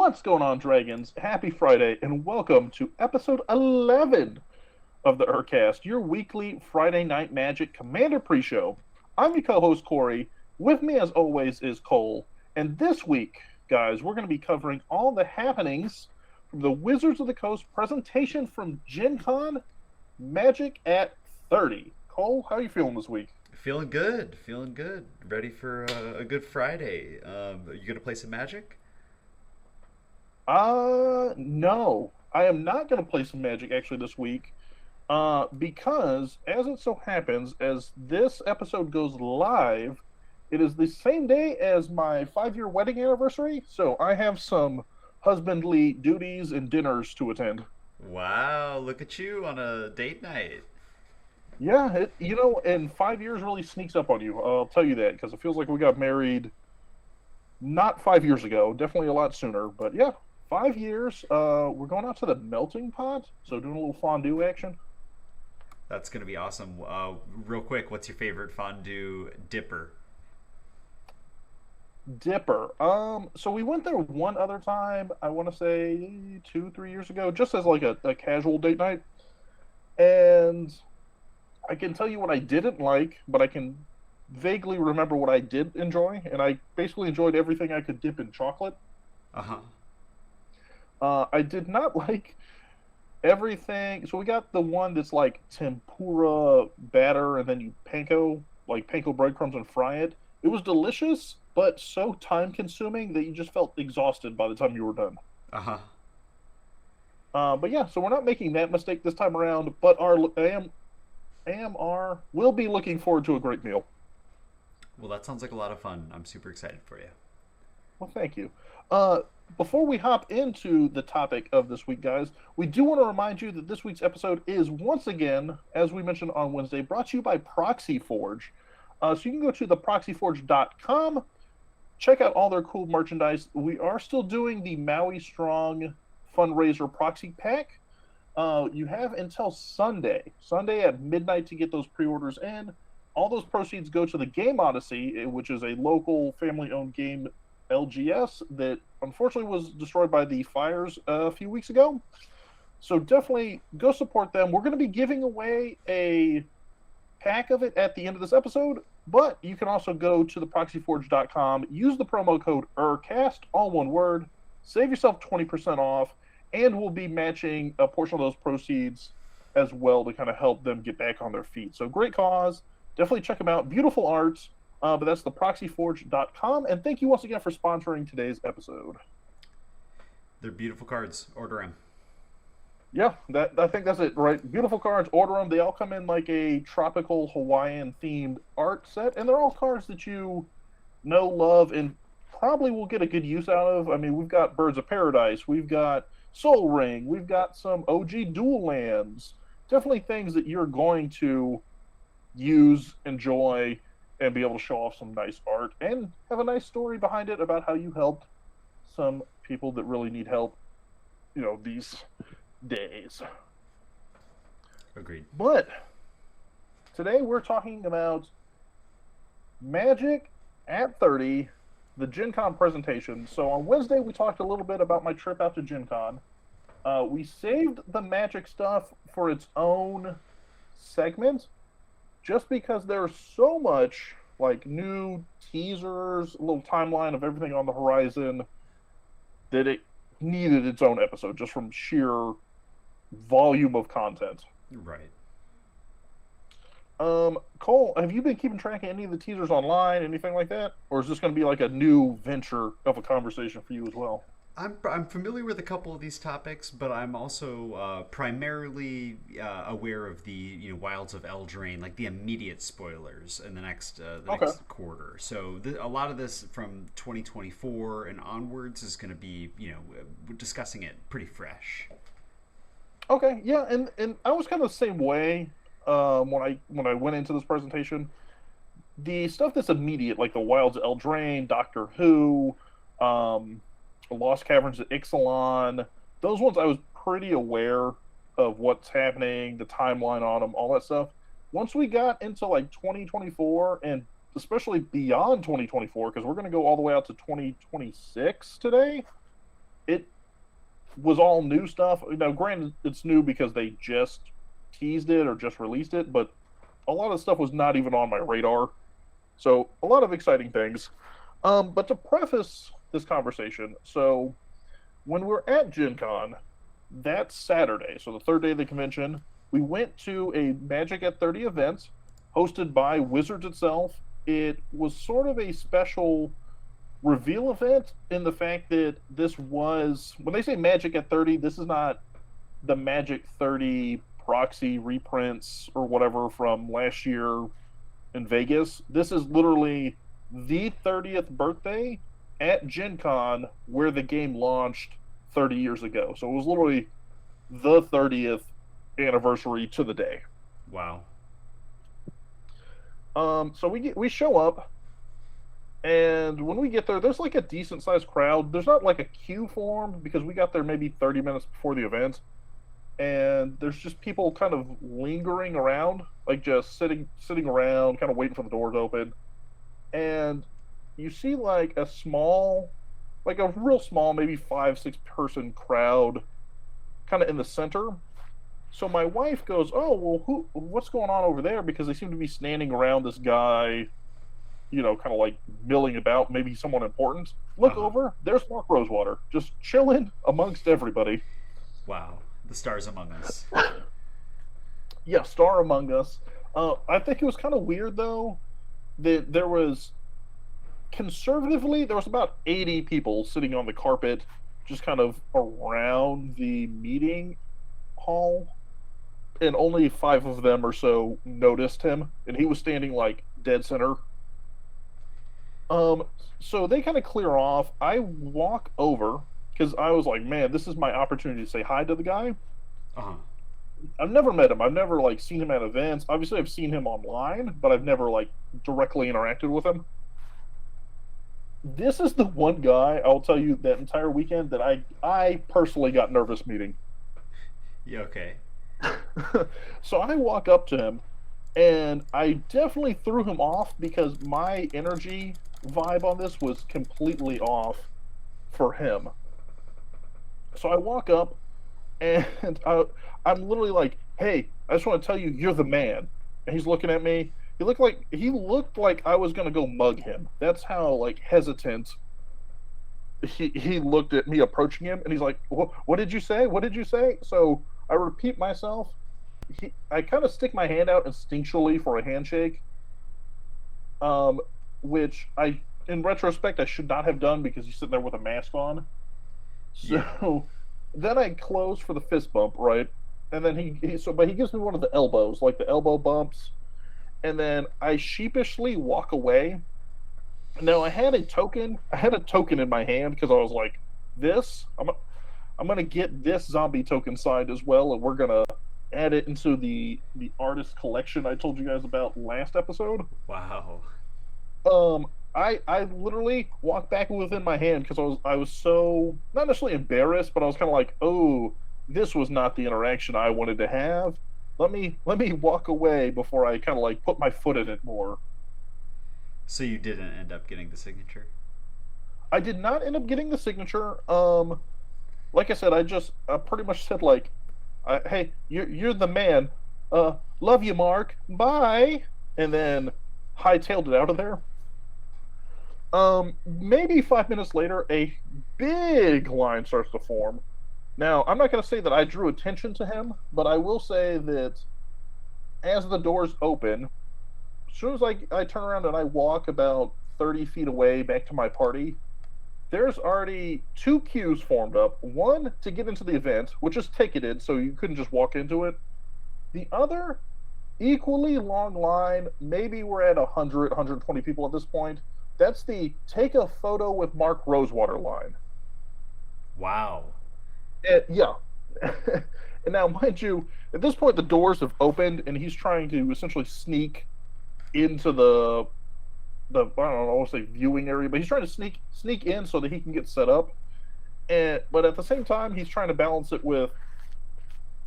What's going on, Dragons? Happy Friday, and welcome to episode 11 of the ErCast, your weekly Friday Night Magic Commander pre-show. I'm your co-host, Cory. With me, as always, is Cole. And this week, guys, we're going to be covering all the happenings from the Wizards of the Coast presentation from Gen Con Magic at 30. Cole, how are you feeling this week? Feeling good, feeling good. Ready for a good Friday. You gonna play some Magic? No. I am not going to play some Magic actually this week. Because, as it so happens, as this episode goes live, it is the same day as my 5-year wedding anniversary, so I have some husbandly duties and dinners to attend. Wow, look at you on a date night. Yeah, and 5 years really sneaks up on you. I'll tell you that because it feels like we got married not 5 years ago, definitely a lot sooner. But yeah, 5 years. We're going out to the melting pot, so doing a little fondue action. That's gonna be awesome. Real quick, what's your favorite fondue dipper? Dipper. So we went there one other time. I want to say 2, 3 years ago, just as like a casual date night, and I can tell you what I didn't like, but I can vaguely remember what I did enjoy, and I basically enjoyed everything I could dip in chocolate. Uh huh. I did not like everything. So we got the one that's like tempura batter, and then you panko breadcrumbs and fry it. It was delicious, but so time consuming that you just felt exhausted by the time you were done. Uh huh. But yeah, so we're not making that mistake this time around. But our AMR will be looking forward to a great meal. Well, that sounds like a lot of fun. I'm super excited for you. Well, thank you. Uh, Before we hop into the topic of this week, guys, we do want to remind you that this week's episode is once again, as we mentioned on Wednesday, brought to you by Proxy Forge. So you can go to theproxyforge.com, check out all their cool merchandise. We are still doing the Maui Strong fundraiser proxy pack. You have until Sunday at midnight to get those pre-orders in. All those proceeds go to the Game Odyssey, which is a local family-owned game LGS that unfortunately was destroyed by the fires a few weeks ago. So definitely go support them. We're going to be giving away a pack of it at the end of this episode, but you can also go to theproxyforge.com, use the promo code ERCAST, all one word, save yourself 20% off, and we'll be matching a portion of those proceeds as well to kind of help them get back on their feet. So great cause. Definitely check them out. Beautiful art. But that's theproxyforge.com. And thank you once again for sponsoring today's episode. They're beautiful cards. Order them. Yeah, I think that's it, right? Beautiful cards. Order them. They all come in like a tropical Hawaiian themed art set. And they're all cards that you know, love, and probably will get a good use out of. I mean, we've got Birds of Paradise. We've got Soul Ring. We've got some OG dual lands. Definitely things that you're going to use, enjoy, and be able to show off some nice art and have a nice story behind it about how you helped some people that really need help, these days. Agreed. But today we're talking about Magic at 30, the Gen Con presentation. So on Wednesday we talked a little bit about my trip out to Gen Con. We saved the Magic stuff for its own segment, just because there's so much like new teasers, a little timeline of everything on the horizon, that it needed its own episode just from sheer volume of content. Right. Cole, have you been keeping track of any of the teasers online, anything like that? Or is this going to be like a new venture of a conversation for you as well? I'm familiar with a couple of these topics, but I'm also primarily aware of the wilds of Eldraine, like the immediate spoilers in the next quarter. So a lot of this from 2024 and onwards is going to be we're discussing it pretty fresh. Okay, yeah, and I was kind of the same way when I went into this presentation. The stuff that's immediate, like the wilds of Eldraine, Doctor Who, Lost Caverns of Ixalan, those ones I was pretty aware of what's happening, the timeline on them, all that stuff. Once we got into like 2024 and especially beyond 2024, because we're going to go all the way out to 2026 today, it was all new stuff. Now, granted, it's new because they just teased it or just released it, but a lot of stuff was not even on my radar. So, a lot of exciting things. But to preface this conversation, so when we're at Gen Con, that Saturday, so the third day of the convention, we went to a Magic at 30 event hosted by Wizards itself. It was sort of a special reveal event in the fact that this was, when they say Magic at 30, this is not the Magic 30 proxy reprints or whatever from last year in Vegas. This is literally the 30th birthday at Gen Con where the game launched 30 years ago. So it was literally the 30th anniversary to the day. Wow. So we show up, and when we get there, there's like a decent sized crowd. There's not like a queue formed because we got there maybe 30 minutes before the event, and there's just people kind of lingering around, like just sitting around, kind of waiting for the door to open. And you see like a real small, maybe 5-6 person crowd, kind of in the center. So my wife goes, "Oh, well, what's going on over there?" Because they seem to be standing around this guy, kind of like milling about, maybe someone important. Look over, there's Mark Rosewater, just chilling amongst everybody. Wow, the stars among us. Yeah, star among us. I think it was kind of weird, though, that there was about 80 people sitting on the carpet, just kind of around the meeting hall. And only 5 of them or so noticed him, and he was standing like dead center. So they kind of clear off. I walk over because I was like, man, this is my opportunity to say hi to the guy. Uh-huh. I've never met him. I've never like seen him at events. Obviously, I've seen him online, but I've never like directly interacted with him. This is the one guy I'll tell you that entire weekend that I personally got nervous meeting. Yeah, okay. So I walk up to him, and I definitely threw him off because my energy vibe on this was completely off for him. So I walk up, and I'm literally like, "Hey, I just want to tell you, you're the man." And he's looking at me. He looked like I was gonna go mug him. That's how like hesitant he looked at me approaching him, and he's like, "What did you say? What did you say?" So I repeat myself. I kind of stick my hand out instinctually for a handshake, which in retrospect, I should not have done because he's sitting there with a mask on. So yeah. Then I close for the fist bump, right? And then but he gives me one of the elbows, like the elbow bumps, and then I sheepishly walk away. Now I had a token in my hand because I was like, I'm gonna get this zombie token signed as well, and we're gonna add it into the artist collection I told you guys about last episode. Wow. I literally walked back within my hand because I was so not necessarily embarrassed, but I was kind of like, oh, this was not the interaction I wanted to have. Let me walk away before I kind of like put my foot in it more. So you didn't end up getting the signature? I did not end up getting the signature. Like I said, I pretty much said like, "Hey, you're the man. Love you, Mark. Bye," and then hightailed it out of there. Maybe 5 minutes later, a big line starts to form. Now, I'm not going to say that I drew attention to him, but I will say that as the doors open, as soon as I turn around and I walk about 30 feet away back to my party, there's already 2 queues formed up. One to get into the event, which is ticketed, so you couldn't just walk into it. The other, equally long line. Maybe we're at 100, 120 people at this point. That's the take a photo with Mark Rosewater line. Wow. Yeah. And now, mind you, at this point, the doors have opened, and he's trying to essentially sneak into the I don't know, I want to say viewing area, but he's trying to sneak in so that he can get set up. But at the same time, he's trying to balance it with,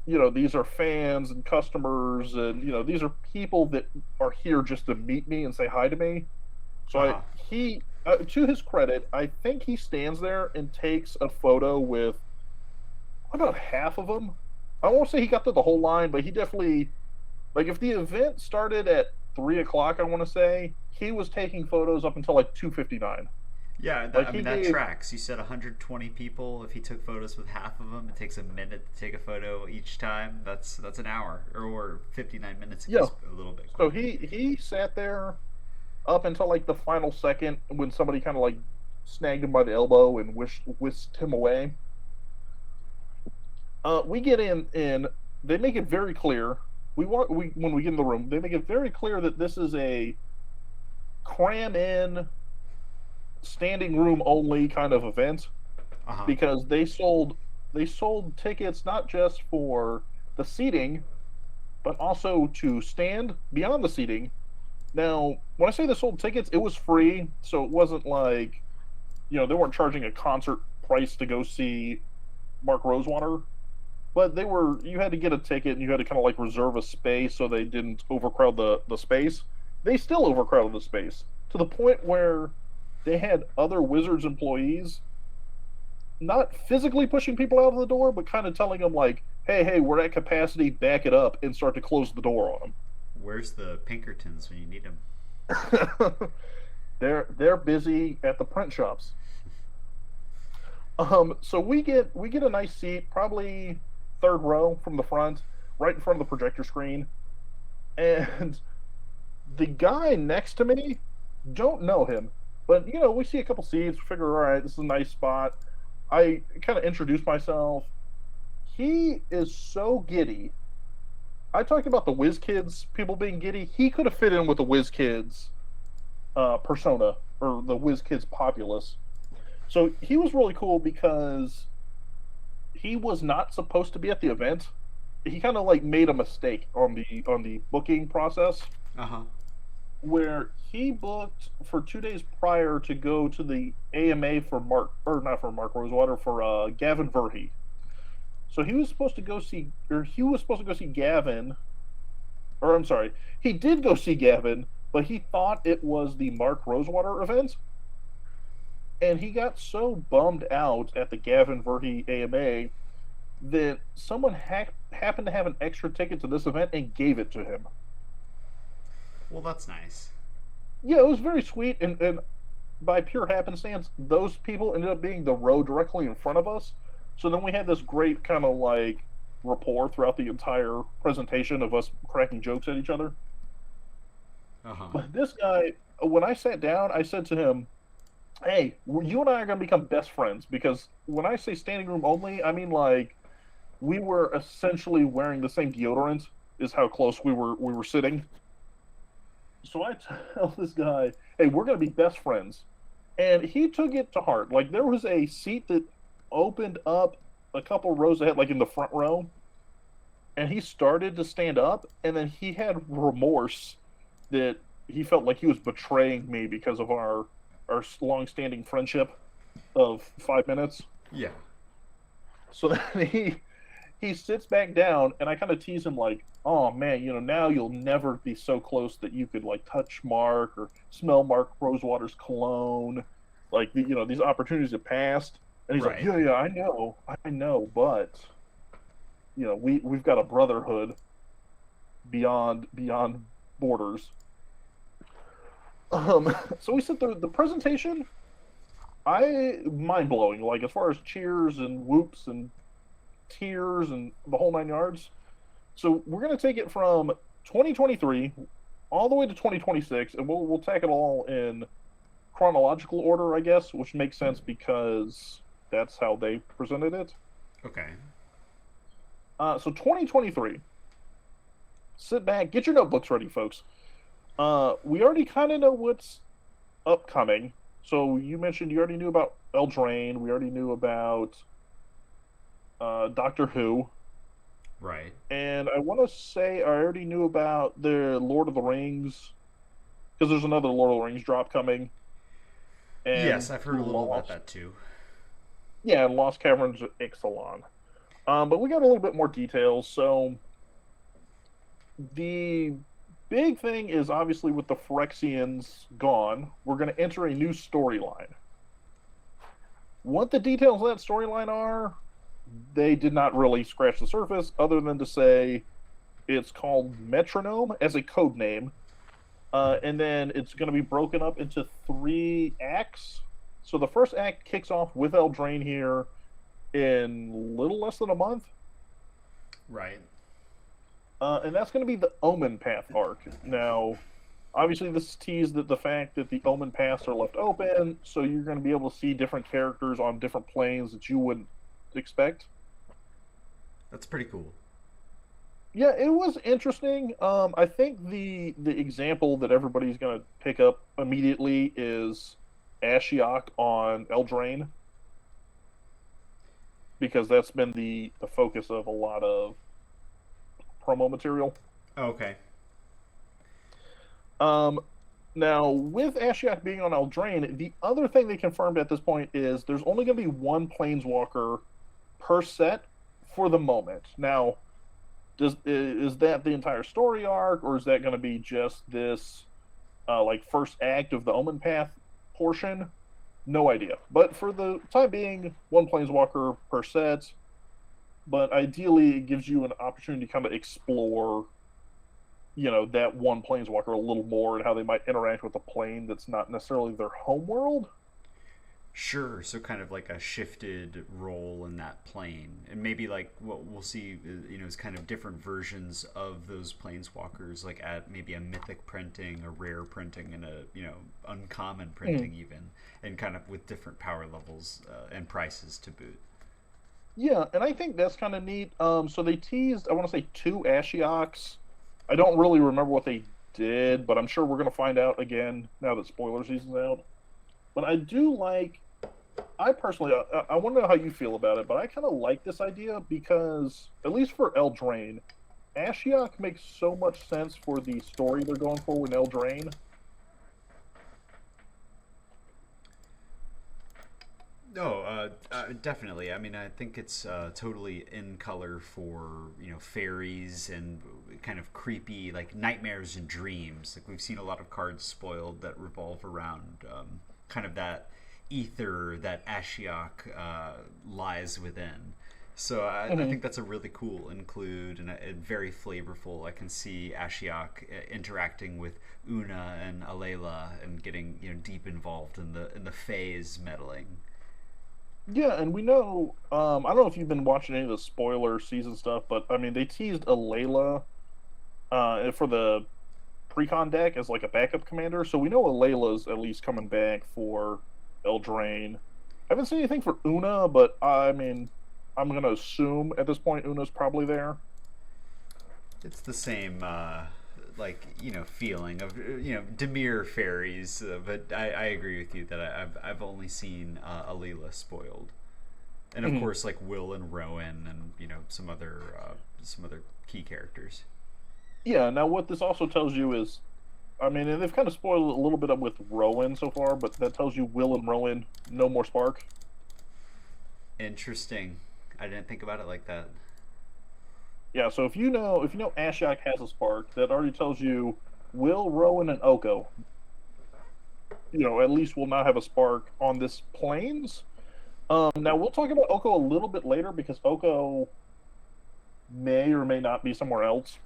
these are fans and customers, and these are people that are here just to meet me and say hi to me. So he To his credit, I think he stands there and takes a photo with about half of them. I won't say he got to the whole line, but he definitely, like, if the event started at 3 o'clock, I want to say he was taking photos up until like 2:59. Yeah, Like I he mean that gave, tracks. You said 120 people. If he took photos with half of them, it takes a minute to take a photo each time. That's an hour, or 59 minutes if yeah. he's a little bit So quicker. he sat there up until like the final second when somebody kind of like snagged him by the elbow and whisked him away. We get in. They make it very clear. We want we when we get in the room, they make it very clear that this is a cram in, standing room only kind of event Uh huh. because they sold tickets not just for the seating but also to stand beyond the seating. Now, when I say they sold tickets, it was free, so it wasn't like they weren't charging a concert price to go see Mark Rosewater, but they were you had to get a ticket and you had to kind of like reserve a space so they didn't overcrowd the space. They still overcrowded the space to the point where they had other Wizards employees not physically pushing people out of the door, but kind of telling them like, "Hey, we're at capacity. Back it up," and start to close the door on Where's the Pinkertons when you need them? them. They're busy at the print shops. So we get a nice seat, probably third row from the front, right in front of the projector screen, and the guy next to me, don't know him, but we see a couple seats, figure, all right, this is a nice spot. I kind of introduce myself. He is so giddy. I talked about the Whiz Kids people being giddy. He could have fit in with the Whiz Kids persona or the Whiz Kids populace. So he was really cool because he was not supposed to be at the event. He kind of like made a mistake on the booking process Uh huh. where he booked for 2 days prior to go to the AMA for Mark, or not for Mark Rosewater, for Gavin Verhey. So he was supposed to go see, or he was supposed to go see Gavin, or I'm sorry, he did go see Gavin, but he thought it was the Mark Rosewater event, and he got so bummed out at the Gavin Verhey AMA that someone happened to have an extra ticket to this event and gave it to him. Well, that's nice. Yeah, it was very sweet, and by pure happenstance, those people ended up being the row directly in front of us. So then we had this great kind of like rapport throughout the entire presentation of us cracking jokes at each other. Uh huh. But this guy, when I sat down, I said to him, "Hey, you and I are going to become best friends because when I say standing room only, I mean like we were essentially wearing the same deodorant. Is how close we were sitting." So I tell this guy, "Hey, we're going to be best friends," and he took it to heart. Like there was a seat that opened up a couple rows ahead, like in the front row, and he started to stand up, and then he had remorse that he felt like he was betraying me because of our long-standing friendship of 5 minutes. Yeah. So then he sits back down, and I kind of tease him like, "Oh man, now you'll never be so close that you could like touch Mark or smell Mark Rosewater's cologne. Like these opportunities have passed." And he's like, Right. "Yeah, I know, but we've got a brotherhood beyond borders." So we sit there. The presentation, I mind blowing. Like as far as cheers and whoops and tears and the whole 9 yards. So we're gonna take it from 2023 all the way to 2026, and we'll tack it all in chronological order, I guess, which makes sense because that's how they presented it. Okay. So 2023. Sit back, get your notebooks ready, folks. We already kind of know what's upcoming. So you mentioned you already knew about Eldraine. We already knew about Doctor Who. Right. And I want to say I already knew about the Lord of the Rings because there's another Lord of the Rings drop coming, Yes, and I've heard a little about Lost, that too. yeah, and Lost Caverns of Ixalan. But we got a little bit more details. So the big thing is obviously with the Phyrexians gone, we're going to enter a new storyline. What the details of that storyline are, they did not really scratch the surface, other than to say it's called Metronome as a code name. And then it's going to be broken up into 3 acts. So the first act kicks off with Eldraine here in little less than a month. Right. And that's going to be the Omen Path arc. Now, obviously, this teased that the fact that the Omen Paths are left open, so you're going to be able to see different characters on different planes that you wouldn't expect. That's pretty cool. Yeah, it was interesting. I think the example that everybody's going to pick up immediately is Ashiok on Eldraine, because that's been the focus of a lot of promo material. Okay. Um, Now, with Ashiok being on Eldraine, the other thing they confirmed at this point is there's only going to be one Planeswalker per set for the moment. Now, is that the entire story arc, or is that going to be just this like first act of the Omen Path portion? No idea. But for the time being, one Planeswalker per set. But ideally, it gives you an opportunity to kind of explore, that one Planeswalker a little more and how they might interact with a plane that's not necessarily their home world. Sure, so kind of like a shifted role in that plane, and maybe like what we'll see, is kind of different versions of those planeswalkers, like at maybe a mythic printing, a rare printing, and a uncommon printing even, and kind of with different power levels and prices to boot. Yeah, and I think that's kind of neat. So they teased, I want to say, 2 Ashioks. I don't really remember what they did, but I'm sure we're going to find out again now that spoiler season's out. But I do like, I personally, I want to know how you feel about it, but I kind of like this idea because, at least for Eldraine, Ashiok makes so much sense for the story they're going for in Eldraine. No, definitely. I mean, I think it's totally in color for fairies and kind of creepy like nightmares and dreams. Like we've seen a lot of cards spoiled that revolve around kind of that ether that Ashiok lies within. So I think that's a really cool include and very flavorful. I can see Ashiok interacting with Una and Alela and getting deep involved in the phase meddling. Yeah, and we know, I don't know if you've been watching any of the spoiler season stuff, but I mean, they teased Alayla for the precon deck as like a backup commander, so we know Alayla's at least coming back for Eldraine. I haven't seen anything for Una, but I mean, I'm going to assume at this point Una's probably there. It's the same feeling of Demir fairies, but I agree with you that I've only seen Alila spoiled, and of course like Will and Rowan and some other key characters. Yeah, now what this also tells you is, I mean, and they've kind of spoiled it a little bit up with Rowan so far, but that tells you Will and Rowan, no more spark. Interesting. I didn't think about it like that. Yeah, so if you know Ashiok has a spark, that already tells you Will, Rowan, and Oko, at least will not have a spark on this planes. Now we'll talk about Oko a little bit later because Oko may or may not be somewhere else.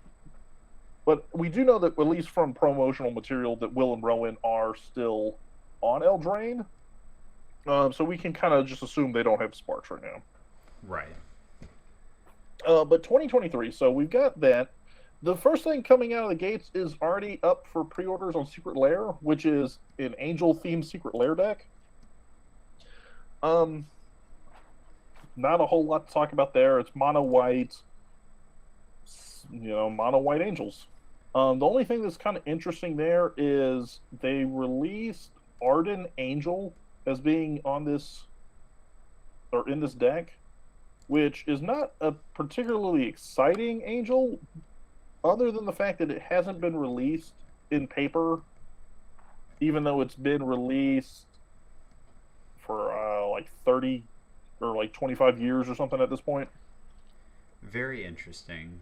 But we do know that, at least from promotional material, that Will and Rowan are still on Eldraine. So we can kind of just assume they don't have sparks right now. Right. But 2023, so we've got that. The first thing coming out of the gates is already up for pre-orders on Secret Lair, which is an Angel-themed Secret Lair deck. Not a whole lot to talk about there. It's mono-white, mono-white Angels. The only thing that's kind of interesting there is they released Arden Angel as being on this, or in this deck, which is not a particularly exciting Angel, other than the fact that it hasn't been released in paper, even though it's been released for like 30 or like 25 years or something at this point. Very interesting.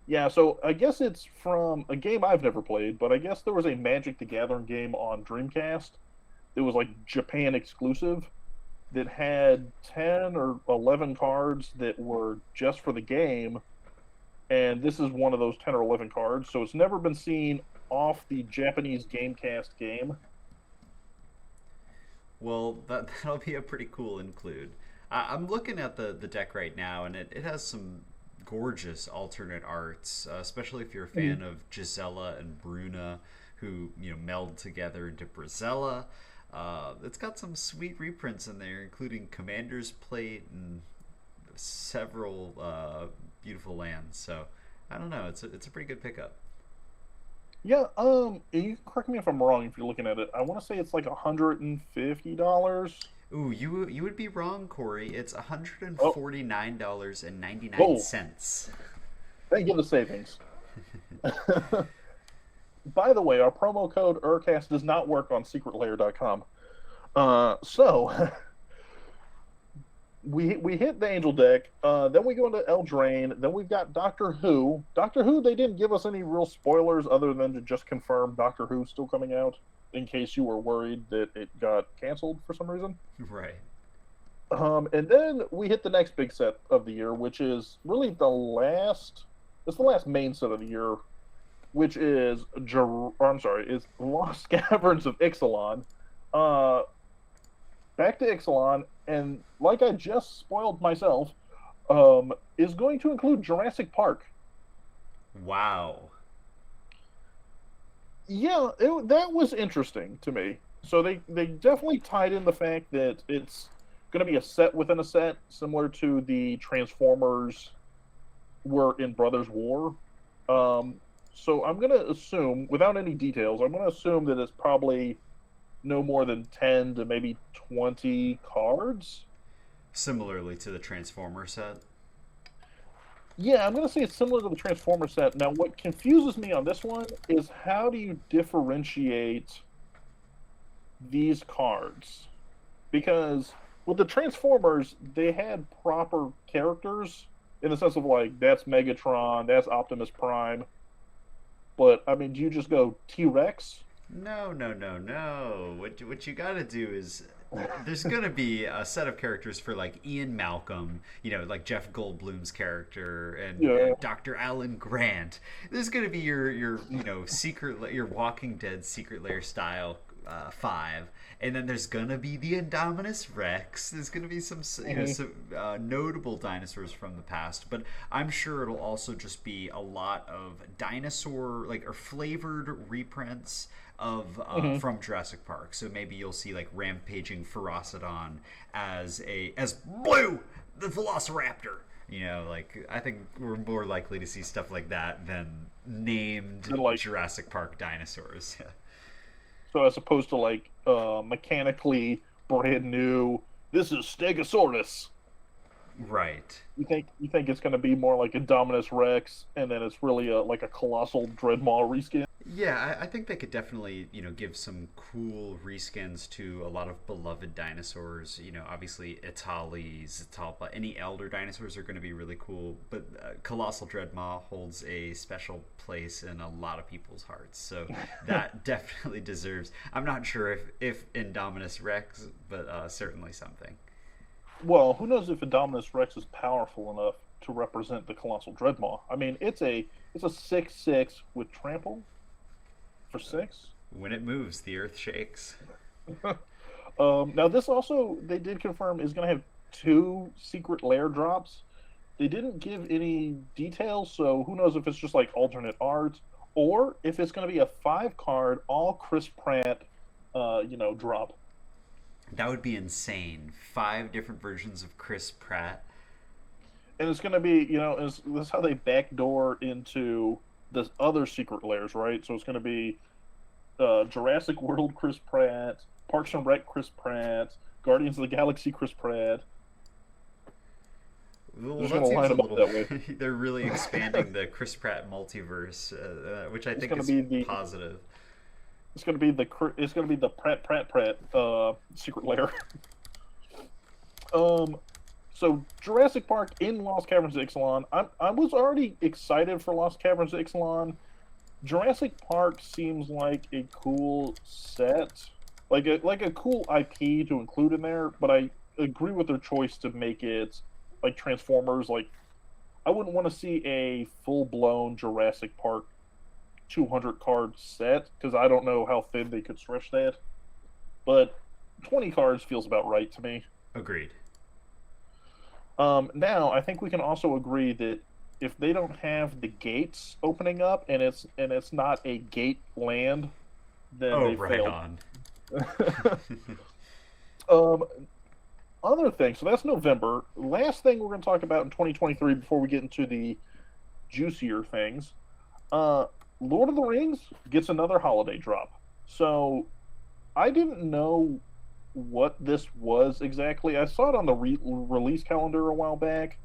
Yeah, so I guess it's from a game I've never played, but I guess there was a Magic the Gathering game on Dreamcast that was like Japan exclusive that had 10 or 11 cards that were just for the game, and this is one of those 10 or 11 cards, so it's never been seen off the Japanese Gamecast game. Well, that'll be a pretty cool include. I'm looking at the deck right now, and it has some gorgeous alternate arts, especially if you're a fan of Gisela and Bruna, who meld together into Brazella. It's got some sweet reprints in there, including Commander's Plate and several beautiful lands. So I don't know. It's a pretty good pickup. Yeah, you can correct me if I'm wrong if you're looking at it. I want to say it's like $150. Ooh, you would be wrong, Corey. It's Oh, oh, $149.99. thank you, the savings. By the way, our promo code ERCAST does not work on secretlayer.com. So we hit the Angel deck, then we go into Eldraine, then we've got Doctor Who. Doctor Who, they didn't give us any real spoilers other than to just confirm Doctor Who's still coming out, in case you were worried that it got canceled for some reason. Right. And then we hit the next big set of the year, which is really it's the last main set of the year, which is is Lost Caverns of Ixalan. Uh, Back to Ixalan, and like I just spoiled myself, is going to include Jurassic Park. Wow. Yeah, that was interesting to me. So they definitely tied in the fact that it's going to be a set within a set, similar to the Transformers were in Brothers War. Um, so I'm going to assume, without any details, I'm going to assume that it's probably no more than 10 to maybe 20 cards. Similarly to the Transformer set. Yeah, I'm going to say it's similar to the Transformer set. Now, what confuses me on this one is how do you differentiate these cards? Because with the Transformers, they had proper characters in the sense of like, that's Megatron, that's Optimus Prime. But, I mean, do you just go T Rex? No, no, no, no. What you got to do is there's going to be a set of characters for like Ian Malcolm, like Jeff Goldblum's character and Yeah. Dr. Alan Grant. There's going to be your your Walking Dead Secret Lair style five, and then there's gonna be the Indominus Rex. There's gonna be some some notable dinosaurs from the past, but I'm sure it'll also just be a lot of dinosaur or flavored reprints of from Jurassic Park. So maybe you'll see like rampaging Ferocidon as Blue the Velociraptor. I think we're more likely to see stuff like that than named Like, Jurassic Park dinosaurs. so as opposed to like mechanically brand new, this is Stegosaurus. Right. You think it's going to be more like Indominus Rex, and then it's really like a colossal Dreadmaw reskin? Yeah, I think they could definitely, give some cool reskins to a lot of beloved dinosaurs. Obviously Itali, Zatalpa, any elder dinosaurs are going to be really cool. But Colossal Dreadmaw holds a special place in a lot of people's hearts. So that definitely deserves. I'm not sure if Indominus Rex, but certainly something. Well, who knows if Indominus Rex is powerful enough to represent the Colossal Dreadmaw? I mean, it's a 6/6 with trample for 6. When it moves, the earth shakes. Now this also they did confirm is going to have 2 secret lair drops. They didn't give any details, so who knows if it's just like alternate art or if it's going to be a 5-card all Chris Pratt, drop. That would be insane. 5 different versions of Chris Pratt. And it's going to be, this is how they backdoor into this other secret lairs, right? So it's going to be Jurassic World Chris Pratt, Parks and Rec Chris Pratt, Guardians of the Galaxy Chris Pratt. Well, They're just that going to line seems a them up little. that way. They're really expanding the Chris Pratt multiverse, which I It's think going to is be the positive. Pratt secret lair. Um, So Jurassic Park in Lost Caverns of Ixalan. I was already excited for Lost Caverns of Ixalan. Jurassic Park seems like a cool set, like a cool IP to include in there. But I agree with their choice to make it like Transformers. Like I wouldn't want to see a full blown Jurassic Park 200 card set because I don't know how thin they could stretch that. But 20 cards feels about right to me. Agreed. Now I think we can also agree that if they don't have the gates opening up and it's not a gate land, then Oh, they right failed. on. um, Other thing, so that's November. Last thing we're going to talk about in 2023 before we get into the juicier things. Uh, Lord of the Rings gets another holiday drop. So I didn't know what this was exactly. I saw it on the release calendar a while back,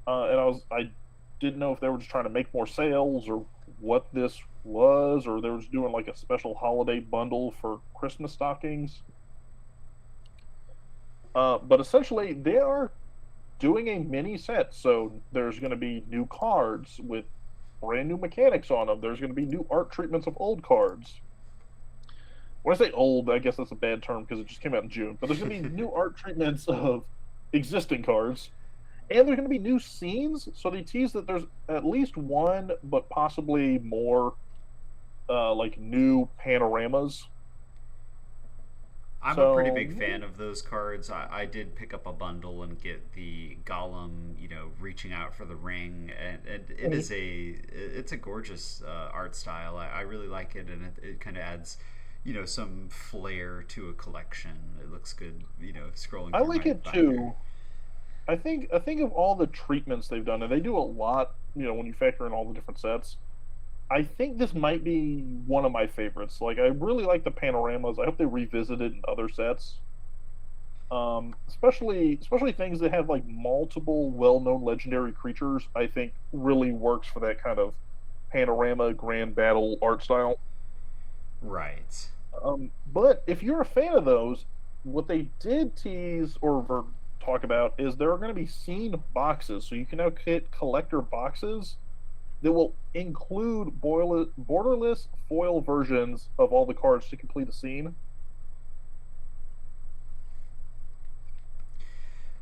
and I didn't know if they were just trying to make more sales or what this was, or they were just doing like a special holiday bundle for Christmas stockings. But essentially, they are doing a mini set. So there's going to be new cards with brand new mechanics on them. There's going to be new art treatments of old cards. When I say old, I guess that's a bad term because it just came out in June. But there's going to be new art treatments of existing cards. And there's going to be new scenes. So they tease that there's at least one, but possibly more, like new panoramas. I'm a pretty So, big fan of those cards. I did pick up a bundle and get the Gollum, reaching out for the ring, and it's a gorgeous art style. I really like it, and it kind of adds, some flair to a collection. It looks good, scrolling I through like my it binder. too. I think of all the treatments they've done, and they do a lot. When you factor in all the different sets, I think this might be one of my favorites. Like, I really like the panoramas. I hope they revisit it in other sets. Especially things that have like multiple well-known legendary creatures. I think really works for that kind of panorama grand battle art style. Right. But if you're a fan of those, what they did tease or talk about is there are going to be scene boxes, so you can now get collector boxes that will include borderless foil versions of all the cards to complete a scene.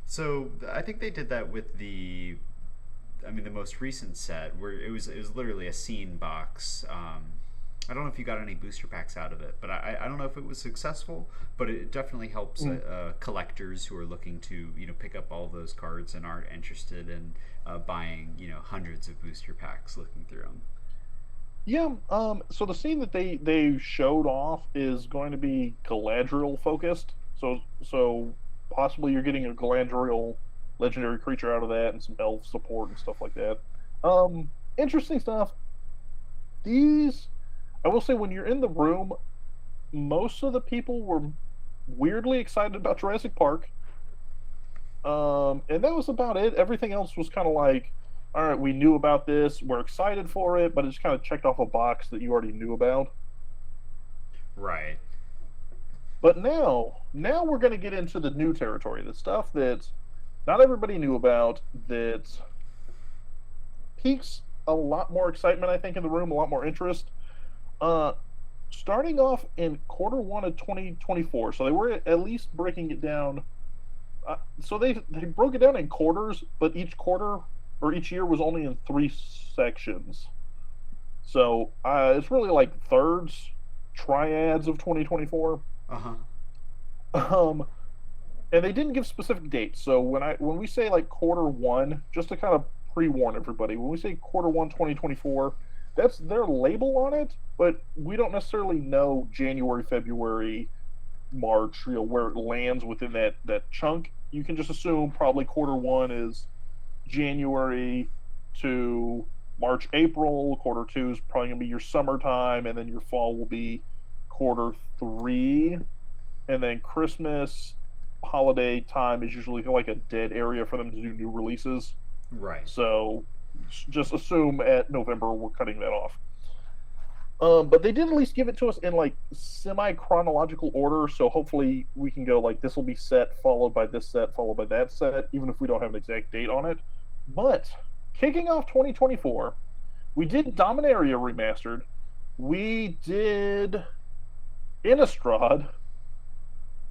So I think they did that with the most recent set where it was literally a scene box. I don't know if you got any booster packs out of it, but I don't know if it was successful. But it definitely helps collectors who are looking to pick up all those cards and aren't interested in buying hundreds of booster packs, looking through them. Yeah. So the scene that they showed off is going to be Galadriel focused. So possibly you're getting a Galadriel legendary creature out of that and some elf support and stuff like that. Interesting stuff. These, I will say, when you're in the room, most of the people were weirdly excited about Jurassic Park. And that was about it. Everything else was kind of like, all right, we knew about this, we're excited for it, but it just kind of checked off a box that you already knew about. Right. But now we're going to get into the new territory, the stuff that not everybody knew about, that piques a lot more excitement, I think, in the room, a lot more interest. Uh, Starting off in quarter one of 2024, so they were at least breaking it down. So they broke it down in quarters, but each quarter or each year was only in three sections. So it's really like thirds, triads of 2024. Uh huh. Um, and they didn't give specific dates. So when we say like quarter one, just to kind of pre-warn everybody, when we say quarter one 2024, that's their label on it, but we don't necessarily know January, February, March, where it lands within that chunk. You can just assume probably quarter one is January to March, April. Quarter two is probably gonna be your summertime, and then your fall will be quarter three, and then Christmas holiday time is usually like a dead area for them to do new releases. Right. So just assume at November we're cutting that off. But they did at least give it to us in like semi chronological order, so hopefully we can go like this will be set followed by this set followed by that set, even if we don't have an exact date on it. But kicking off 2024, we did Dominaria remastered. We did Innistrad.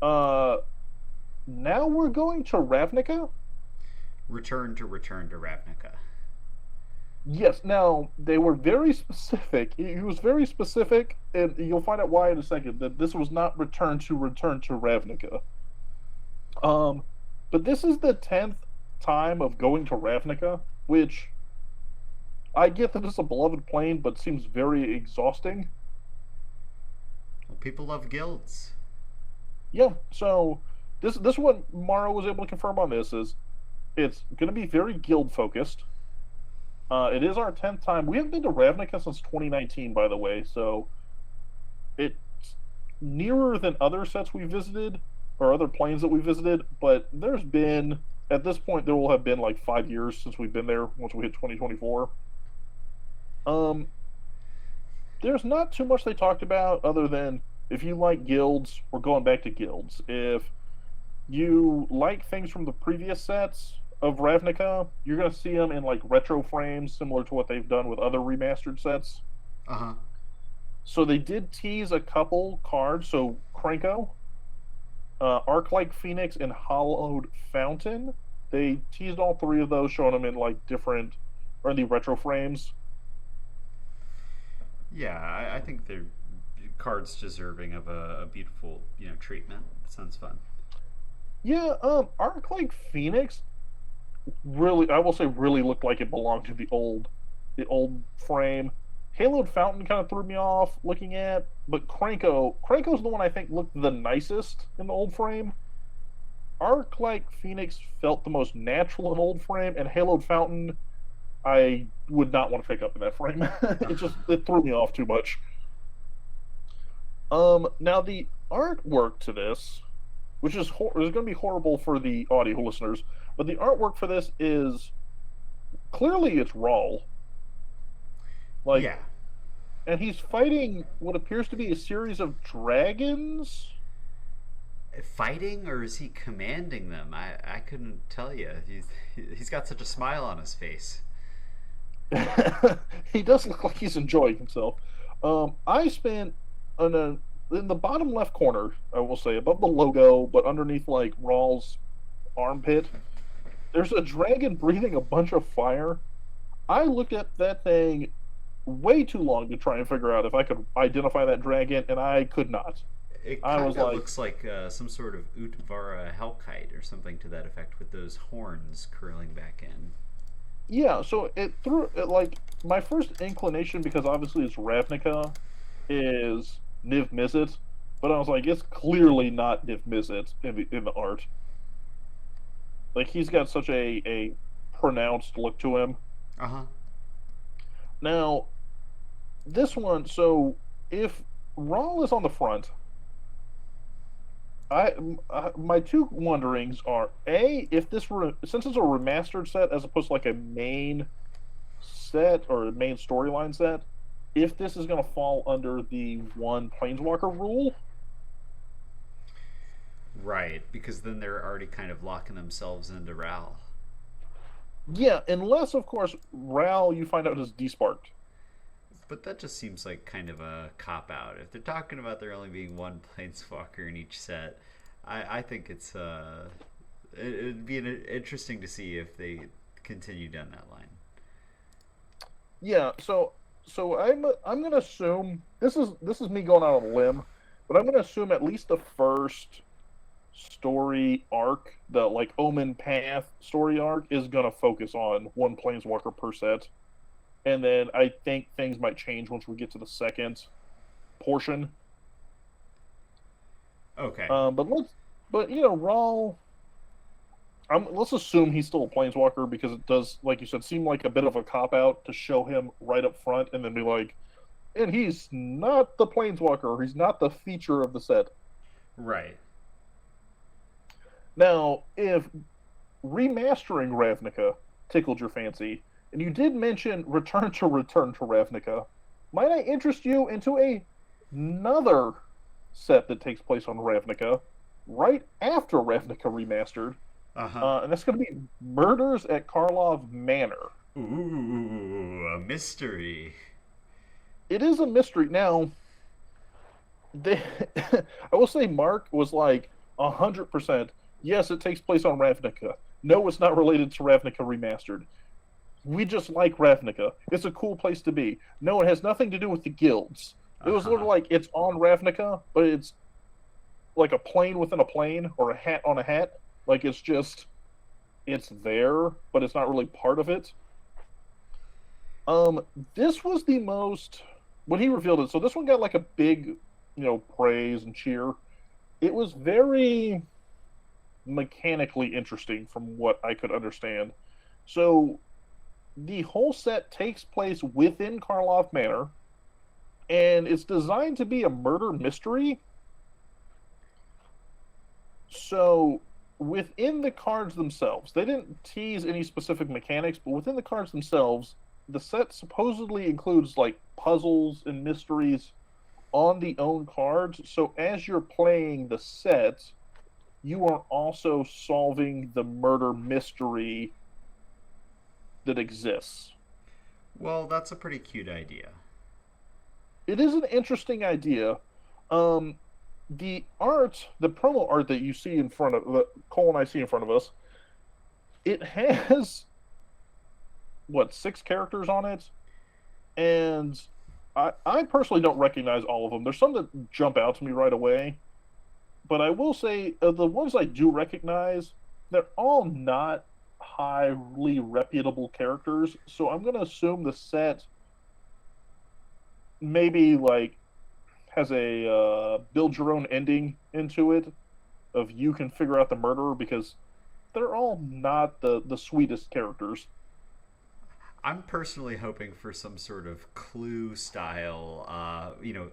Uh, Now we're going to Ravnica. Return to Ravnica. Yes. Now they were very specific. He was very specific, and you'll find out why in a second. That this was not Return to Ravnica. Um, but this is the 10th time of going to Ravnica, which I get that it's a beloved plane, but seems very exhausting. Well, people love guilds. Yeah. So this one Mara was able to confirm on this is it's going to be very guild focused. It is our 10th time. We haven't been to Ravnica since 2019, by the way, so it's nearer than other sets we visited or other planes that we visited, but there's been, at this point, there will have been like 5 years since we've been there once we hit 2024. Um, there's not too much they talked about other than if you like guilds, we're going back to guilds. If you like things from the previous sets of Ravnica, you're going to see them in like retro frames, similar to what they've done with other remastered sets. Uh huh. So they did tease a couple cards. So Krenko, Arc-like Phoenix, and Hollowed Fountain. They teased all three of those, showing them in like different or in the retro frames. Yeah, I think they're cards deserving of a beautiful, treatment. That sounds fun. Yeah, Arc-like Phoenix really, I will say, really looked like it belonged to the old frame. Haloed Fountain kind of threw me off looking at, but Krenko's the one I think looked the nicest in the old frame. Arc-like Phoenix felt the most natural in old frame, and Haloed Fountain I would not want to pick up in that frame. It threw me off too much. Now the artwork to this, which is going to be horrible for the audio listeners, but the artwork for this is clearly it's raw. Like, Yeah. and he's fighting what appears to be a series of dragons. Fighting, or is he commanding them? I couldn't tell you. He's got such a smile on his face. He does look like he's enjoying himself. I spent in the bottom left corner, I will say, above the logo, but underneath like Raw's armpit, there's a dragon breathing a bunch of fire. I looked at that thing way too long to try and figure out if I could identify that dragon, and I could not. It I kind was of like, looks like some sort of Utvara Hellkite or something to that effect, with those horns curling back in. yeah. So it threw it like my first inclination, because obviously it's Ravnica, is Niv Mizzet, but I was like, it's clearly not Niv Mizzet in the art. Like he's got such a pronounced look to him. Uh huh. Now, this one, so if Rawl is on the front, my two wonderings are a if this were since it's a remastered set as opposed to like a main set or a main storyline set, if this is going to fall under the one Planeswalker rule. Right, because then they're already kind of locking themselves into Ral. Yeah, unless of course Ral you find out is desparked. But that just seems like kind of a cop out. If they're talking about there only being one planeswalker in each set, I think it'd be interesting to see if they continue down that line. Yeah, so I'm gonna assume this is me going out on a limb, but I'm gonna assume at least the first story arc, the like Omen Path story arc, is gonna focus on one planeswalker per set, and then I think things might change once we get to the second portion. Okay. But Raw. Let's assume he's still a planeswalker because it does, like you said, seem like a bit of a cop out to show him right up front and then be like, and he's not the planeswalker, or he's not the feature of the set. Right. Now, if remastering Ravnica tickled your fancy, and you did mention Return to Ravnica, might I interest you into another set that takes place on Ravnica right after Ravnica Remastered, Uh huh. and that's going to be Murders at Karlov Manor. Ooh, a mystery. It is a mystery. Now, they, I will say Mark was like 100%. Yes, it takes place on Ravnica. No, it's not related to Ravnica Remastered. We just like Ravnica. It's a cool place to be. No, it has nothing to do with the guilds. It Uh was huh. literally like it's on Ravnica, but it's like a plane within a plane or a hat on a hat. Like it's there, but it's not really part of it. This was the most when he revealed it. So this one got like a big, praise and cheer. It was very mechanically interesting from what I could understand. So the whole set takes place within Karlov Manor, and it's designed to be a murder mystery. So within the cards themselves, they didn't tease any specific mechanics, but within the cards themselves, the set supposedly includes like puzzles and mysteries on the own cards. So as you're playing the set, you are also solving the murder mystery that exists. Well, that's a pretty cute idea. It is an interesting idea. Um, the promo art that you see in front of Cole and I see in front of us, it has what 6 characters on it, and I personally don't recognize all of them. There's some that jump out to me right away, but I will say the ones I do recognize, they're all not highly reputable characters. So I'm going to assume the set maybe like has a build your own ending into it of you can figure out the murderer because they're all not the sweetest characters. I'm personally hoping for some sort of clue style,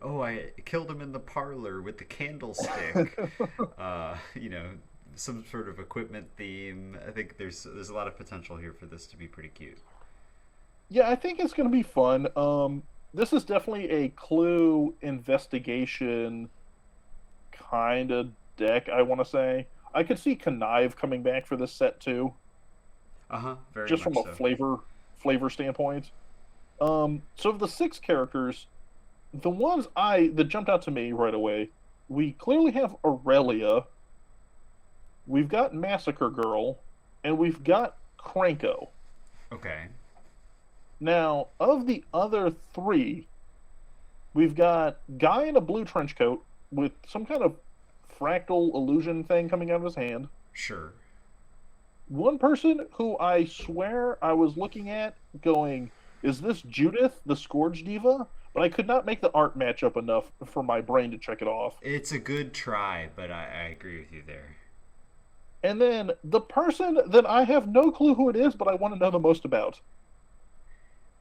oh, I killed him in the parlor with the candlestick. Some sort of equipment theme. I think there's a lot of potential here for this to be pretty cute. Yeah, I think it's going to be fun. This is definitely a clue investigation kind of deck. I want to say I could see Connive coming back for this set too, Uh huh. Very just from much a so. flavor standpoint. So of the 6 characters, the ones I that jumped out to me right away, we clearly have Aurelia, we've got Massacre Girl, and we've got Cranko. Okay. Now, of the other 3, we've got guy in a blue trench coat with some kind of fractal illusion thing coming out of his hand. Sure. One person who I swear I was looking at going, is this Judith, the Scourge Diva? But I could not make the art match up enough for my brain to check it off. It's a good try, but I agree with you there. And then the person that I have no clue who it is, but I want to know the most about.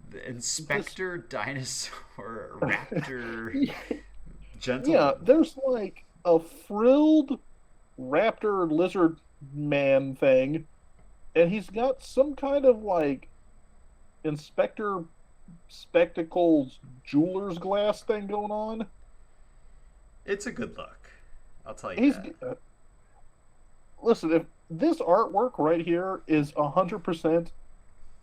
The This, Inspector Dinosaur Raptor yeah, Gentleman. there's like a frilled raptor lizard man thing, and he's got some kind of like Inspector Spectacles jeweler's glass thing going on. It's a good look. I'll tell you He's that. listen, if this artwork right here is 100%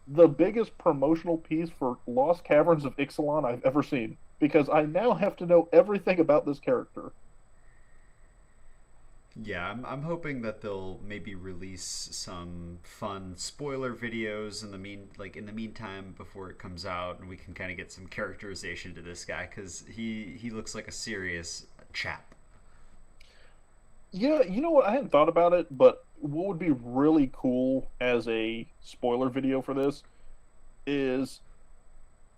the biggest promotional piece for Lost Caverns of Ixalan I've ever seen, because I now have to know everything about this character. Yeah, I'm hoping that they'll maybe release some fun spoiler videos in the meantime before it comes out, and we can kind of get some characterization to this guy because he looks like a serious chap. Yeah, you know what? I hadn't thought about it, but what would be really cool as a spoiler video for this is,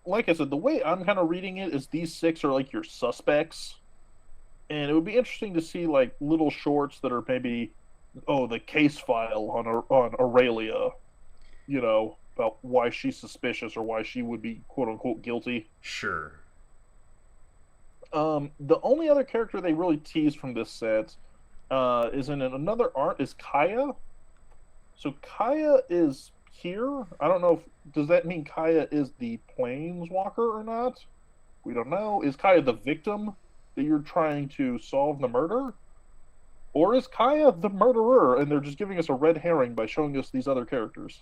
like I said, the way I'm kind of reading it is these 6 are like your suspects, and it would be interesting to see like little shorts that are maybe, oh, the case file on Aurelia, about why she's suspicious or why she would be quote unquote guilty. Sure. The only other character they really tease from this set is in another art is Kaya. So Kaya is here. I don't know if does that mean Kaya is the planeswalker or not? We don't know. Is Kaya the victim that you're trying to solve the murder? Or is Kaya the murderer and they're just giving us a red herring by showing us these other characters?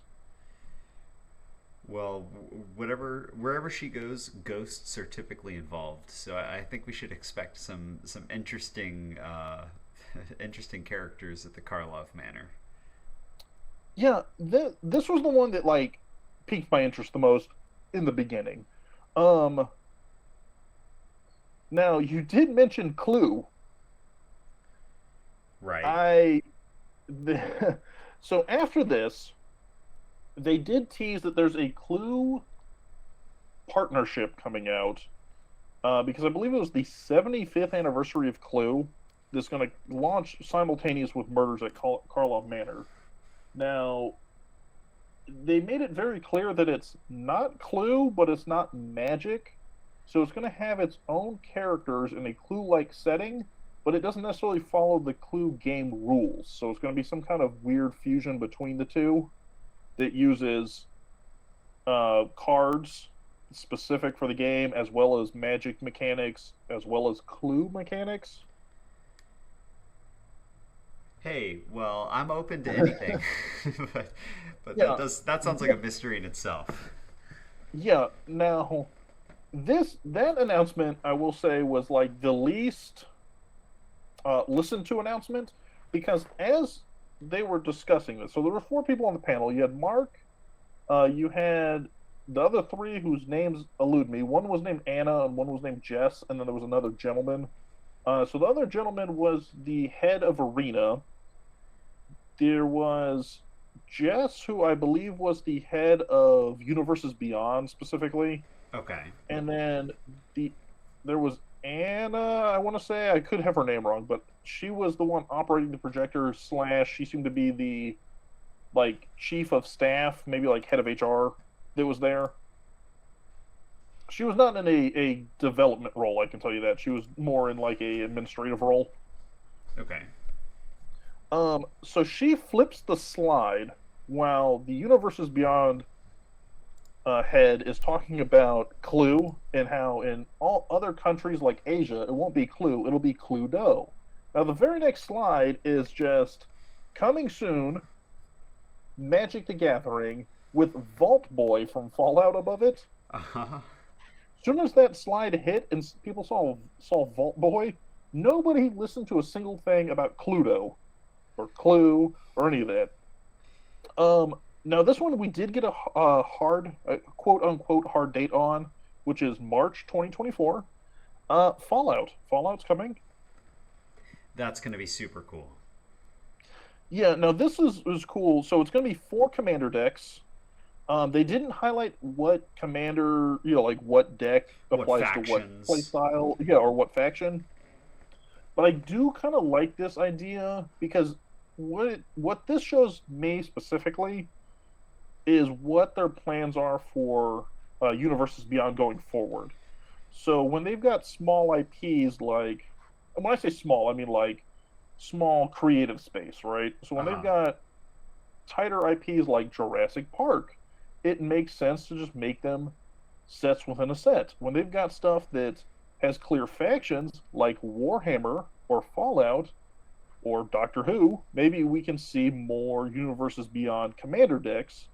Well, wherever she goes, ghosts are typically involved. So I think we should expect some interesting interesting characters at the Karlov Manor. Yeah, this was the one that like piqued my interest the most in the beginning. Um, Now you did mention Clue. Right. I the, so after this, they did tease that there's a Clue partnership coming out because I believe it was the 75th anniversary of Clue that's going to launch simultaneous with Murders at Karlov Manor. Now, they made it very clear that it's not Clue, but it's not magic. So it's going to have its own characters in a Clue-like setting, but it doesn't necessarily follow the Clue game rules. So it's going to be some kind of weird fusion between the two that uses cards specific for the game, as well as magic mechanics, as well as Clue mechanics. Hey, well, I'm open to anything, but, Yeah, that sounds like a mystery in itself. yeah. Now, that announcement, I will say, was like the least listened to announcement because as they were discussing this, so there were four people on the panel. You had Mark, you had the other three whose names elude me. One was named Anna, and one was named Jess, and then there was another gentleman. So the other gentleman was the head of Arena. There was Jess, who I believe was the head of Universes Beyond specifically. Okay. And then the there was Anna, I want to say. I could have her name wrong, but she was the one operating the projector slash she seemed to be the like chief of staff, maybe like head of HR that was there. She was not in a development role, I can tell you that. She was more in like a administrative role. Okay. So she flips the slide while the Universes Beyond head is talking about Clue and how in all other countries like Asia, it won't be Clue, it'll be Cluedo. Now, the very next slide is just coming soon, Magic the Gathering with Vault Boy from Fallout above it. Uh-huh. As soon as that slide hit and people saw Vault Boy, nobody listened to a single thing about Cluedo or Clue or any of that. Now this one we did get a hard, quote unquote hard date on, which is March 2024. Fallout's coming. That's going to be super cool. Yeah, now this is cool. So it's going to be four commander decks. They didn't highlight what commander, like what deck What applies to what factions? play style, yeah, or what faction. But I do kind of like this idea because what this shows me specifically is what their plans are for Universes Beyond going forward. So when they've got small IPs like, and when I say small, I mean like small creative space, right? So when they've Uh-huh. got tighter IPs like Jurassic Park, it makes sense to just make them sets within a set. When they've got stuff that has clear factions like Warhammer or Fallout or Doctor Who, maybe we can see more Universes Beyond commander decks.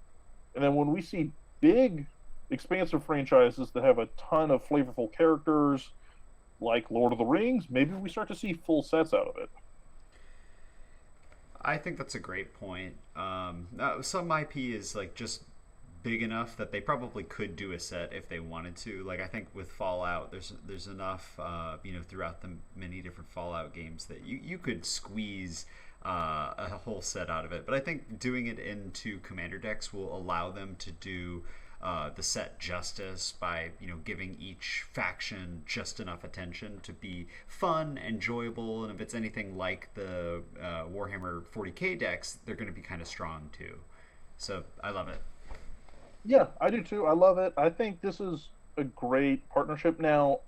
And then when we see big, expansive franchises that have a ton of flavorful characters like Lord of the Rings, maybe we start to see full sets out of it. I think that's a great point. Some IP is like just big enough that they probably could do a set if they wanted to. Like I think with Fallout, there's enough throughout the many different Fallout games that you could squeeze a whole set out of it. But I think doing it into commander decks will allow them to do the set justice by giving each faction just enough attention to be fun, enjoyable, and if it's anything like the Warhammer 40k decks, they're going to be kind of strong too. So I love it. Yeah, I do too. I love it. I think this is a great partnership. Now,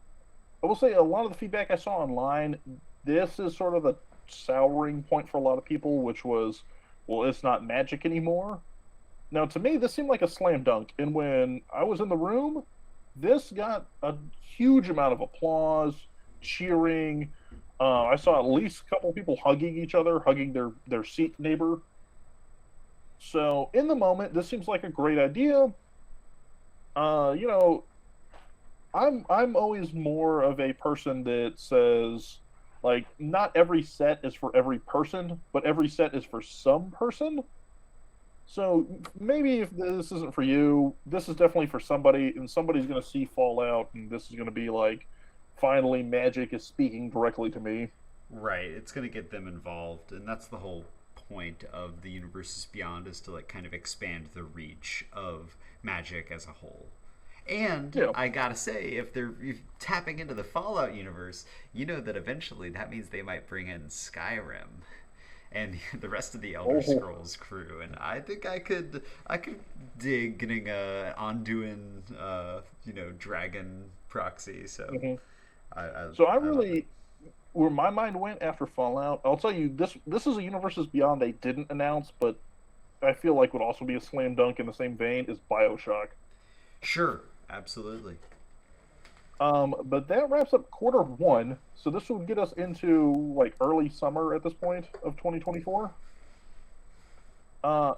I will say a lot of the feedback I saw online, this is sort of a souring point for a lot of people, which was, well, it's not magic anymore. Now, to me, this seemed like a slam dunk. And when I was in the room, this got a huge amount of applause, cheering. I saw at least a couple people hugging each other, hugging their seat neighbor. So in the moment, this seems like a great idea. You know, I'm always more of a person that says like not every set is for every person, but every set is for some person. So maybe if this isn't for you, this is definitely for somebody, and somebody's going to see Fallout, and this is going to be like, finally, Magic is speaking directly to me. Right. It's going to get them involved, and that's the whole point of the Universes Beyond is to like kind of expand the reach of Magic as a whole. And Yeah. I gotta say, if tapping into the Fallout universe, you know that eventually that means they might bring in Skyrim and the rest of the Elder Oh. Scrolls crew, and I think I could dig getting a Onduin dragon proxy. So Mhm. I I, So I I love it. really, where my mind went after Fallout, I'll tell you this is a Universes Beyond they didn't announce, but I feel like would also be a slam dunk in the same vein is Bioshock. Sure, absolutely. But that wraps up quarter one. So this would get us into like early summer at this point of 2024. Uh,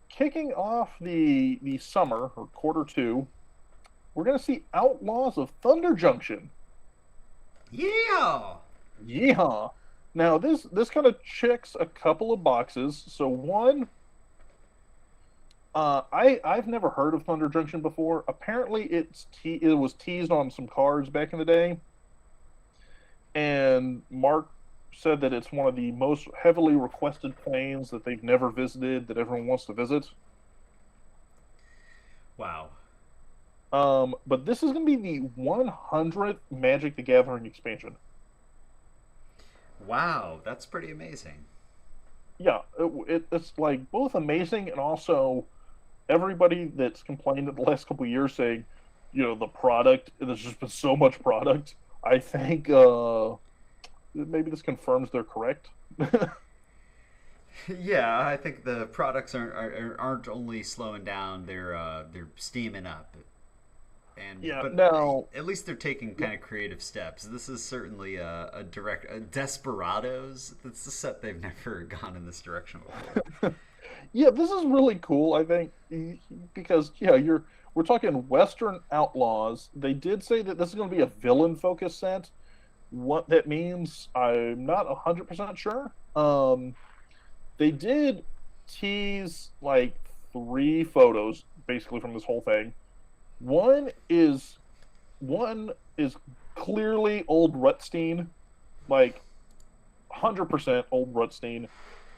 Kicking off the summer or quarter two, we're gonna see Outlaws of Thunder Junction. Yeah. Yeehaw! Now this kind of checks a couple of boxes. So one, I've never heard of Thunder Junction before. Apparently, it was teased on some cards back in the day, and Mark said that it's one of the most heavily requested planes that they've never visited that everyone wants to visit. Wow. But this is going to be the 100th Magic the Gathering expansion. Wow, that's pretty amazing. Yeah, it's like both amazing and also everybody that's complained in the last couple of years saying, the product, there's just been so much product. I think maybe this confirms they're correct. Yeah, I think the products aren't only slowing down; they're steaming up. And Yeah, but now, at least they're taking yeah, kind of creative steps. This is certainly a Desperados. That's a set they've never gone in this direction before. yeah, this is really cool. I think because yeah, we're talking Western Outlaws. They did say that this is going to be a villain focused set. What that means, I'm not 100% sure. They did tease like three photos basically from this whole thing. One is one is clearly old Rutstein, like 100% old Rutstein.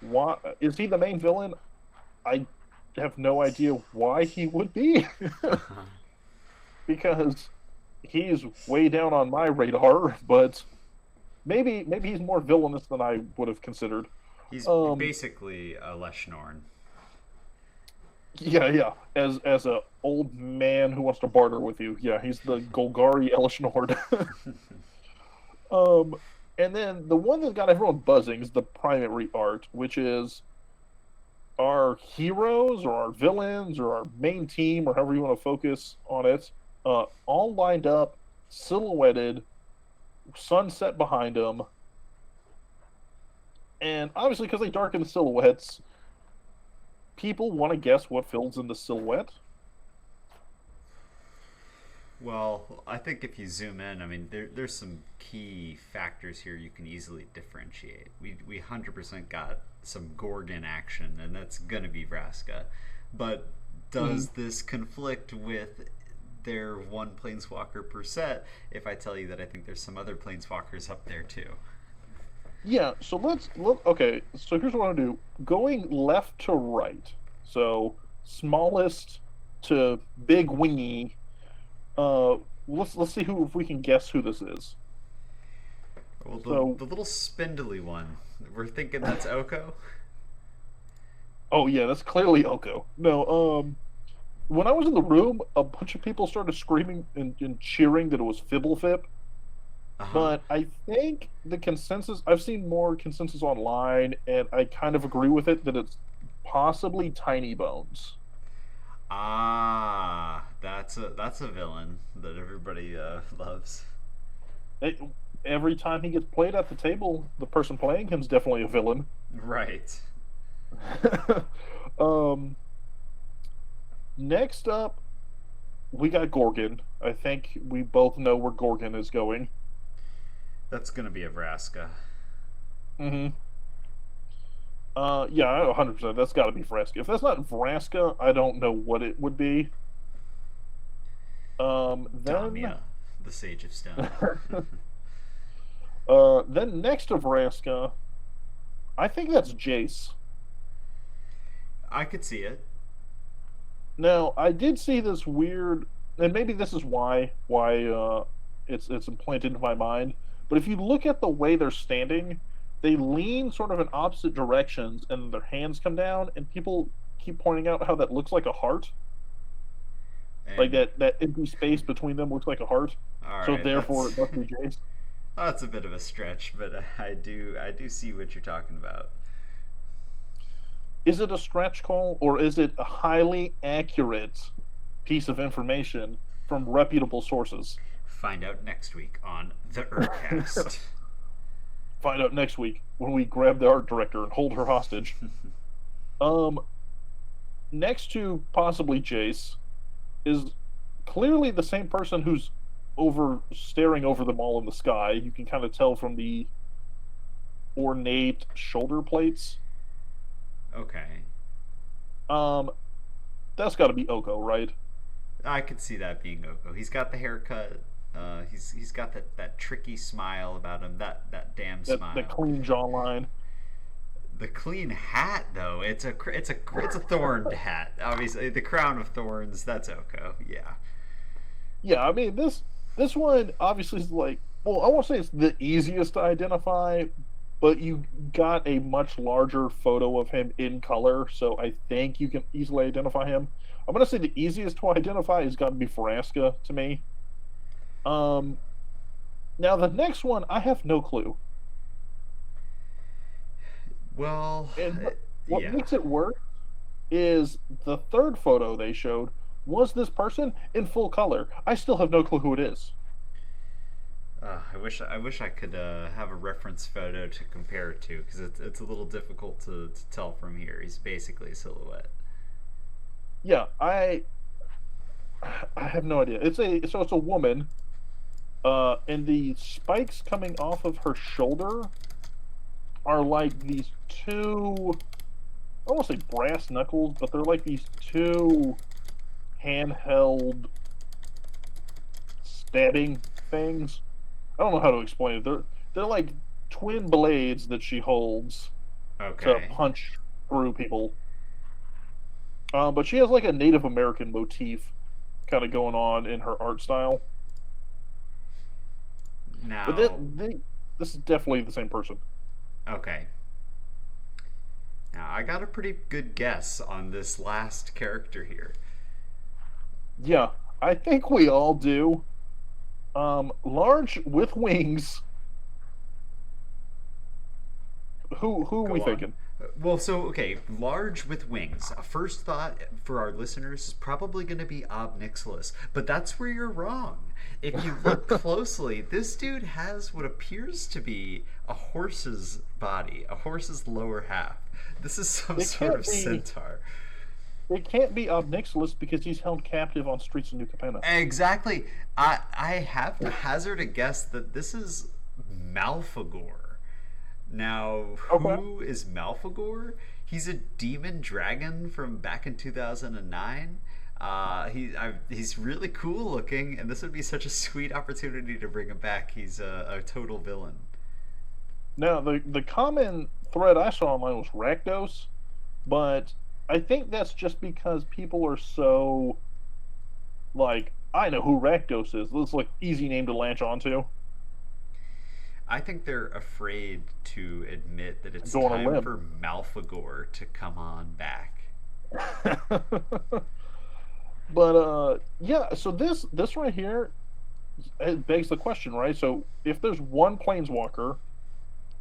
Why is he the main villain? I have no idea why he would be, because he's way down on my radar. But maybe he's more villainous than I would have considered. He's Um, basically a Leshnorn. yeah, yeah. As a old man who wants to barter with you, yeah, he's the Golgari Elish Nord. um, and then the one that got everyone buzzing is the primary art, which is our heroes or our villains or our main team or however you want to focus on it, all lined up, silhouetted, sunset behind them, and obviously because they darken the silhouettes, people want to guess what fills in the silhouette. Well, I think if you zoom in, I mean, there's some key factors here you can easily differentiate. We 100% got some Gorgon action, and that's gonna be Vraska. But Mm. does this conflict with their one planeswalker per set? If I tell you that I think there's some other planeswalkers up there too. Yeah, so let's look. Okay, so here's what I want to do: going left to right. So smallest to big wingy. Uh, let's see who if we can guess who this is. Well, So, the little spindly one, we're thinking that's Oko. oh yeah, that's clearly Oko. No, when I was in the room, a bunch of people started screaming and cheering that it was Fibblefip. Uh huh. But I think the consensus, I've seen more consensus online, and I kind of agree with it that it's possibly Tiny Bones. Ah, that's a villain that everybody loves. It, every time he gets played at the table, the person playing him's definitely a villain. Right. um, Next up, we got Gorgon. I think we both know where Gorgon is going. That's gonna be a Vraska. Hmm. Yeah, 100%. That's got to be Vraska. If that's not Vraska, I don't know what it would be. Then, Damia, the Sage of Stone. then next to Vraska, I think that's Jace. I could see it. Now, I did see this weird, and maybe this is why it's implanted in my mind. But if you look at the way they're standing, they lean sort of in opposite directions, and their hands come down, and people keep pointing out how that looks like a heart. Like And that empty space between them looks like a heart. all So right, therefore, that's it must be Jace. that's a bit of a stretch, but I do see what you're talking about. Is it a stretch call, or is it a highly accurate piece of information from reputable sources? Find out next week on the ErCast. Find out next week when we grab the art director and hold her hostage. Um, Next to possibly Jace is clearly the same person who's over staring over them all in the sky. You can kind of tell from the ornate shoulder plates. Okay. Um, that's got to be Oko, right? I could see that being Oko. He's got the haircut. He's got that tricky smile about him. That damn smile. That clean jawline. The clean hat, though, it's a thorned hat. Obviously, the crown of thorns. That's Oko. Yeah. Yeah, I mean this one obviously is like, well, I won't say it's the easiest to identify, but you got a much larger photo of him in color, so I think you can easily identify him. I'm gonna say the easiest to identify has got to be Faraska to me. Um, Now the next one, I have no clue, Well, and what yeah. makes it worse is the third photo they showed was this person in full color. I still have no clue who it is. I wish I could have a reference photo to compare it to because it's a little difficult to tell from here. He's basically a silhouette. Yeah, I have no idea. It's a woman, and the spikes coming off of her shoulder are like these two. I don't want to say brass knuckles, but they're like these two handheld stabbing things. I don't know how to explain it. They're like twin blades that she holds to Okay. punch through people. But she has like a Native American motif kind of going on in her art style. But Now, this is definitely the same person. okay. Now I got a pretty good guess on this last character here. Yeah, I think we all do. Large with wings. Who are we Go on. thinking? Well, so okay, large with wings. A first thought for our listeners is probably going to be Obnixilis, but that's where you're wrong. If you look closely, this dude has what appears to be a horse's body, a horse's lower half. This is some It sort can't of be. centaur. It can't be Obnixilis because he's held captive on streets of New Capenna. Exactly. I have to hazard a guess that this is Malfagor. Now, Okay. who is Malfagor? He's a demon dragon from back in 2009. He's really cool looking, and this would be such a sweet opportunity to bring him back. He's a total villain. Now the common thread I saw online was Rakdos, but I think that's just because people are so like, I know who Rakdos is. It's like easy name to latch onto. I think they're afraid to admit that it's Go on a time limb. for Malfagor to come on back. But yeah, so this right here, it begs the question, right? So if there's one planeswalker,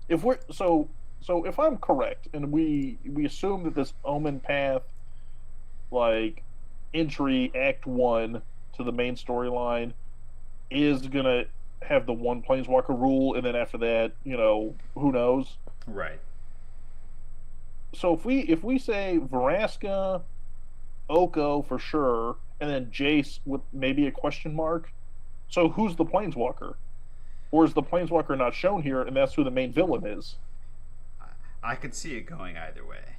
if we're so if I'm correct, and we assume that this Omen path like entry, Act One, to the main storyline is gonna have the one planeswalker rule, and then after that, who knows? Right. So if we say Vraska, Oko for sure, and then Jace with maybe a question mark, so who's the planeswalker? Or is the planeswalker not shown here, and that's who the main villain is? I could see it going either way.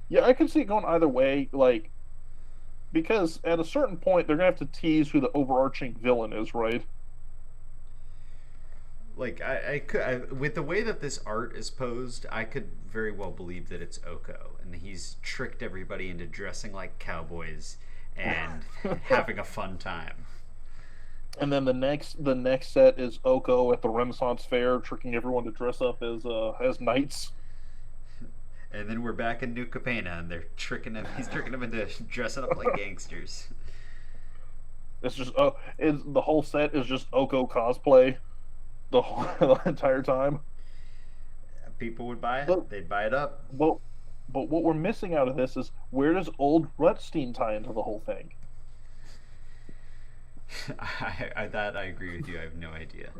Yeah, I can see it going either way. Like, because at a certain point they're gonna have to tease who the overarching villain is, right? Like I could with the way that this art is posed, I could very well believe that it's Oko and he's tricked everybody into dressing like cowboys and having a fun time. And then the next set is Oko at the Renaissance Fair, tricking everyone to dress up as knights. And then we're back in New Capena, and they're tricking him. He's tricking them into dressing up like gangsters. It's just the whole set is just Oko cosplay the entire time. People would buy But it. They'd buy it up. but but what we're missing out of this is, where does old Rutstein tie into the whole thing? That I agree with you. I have no idea.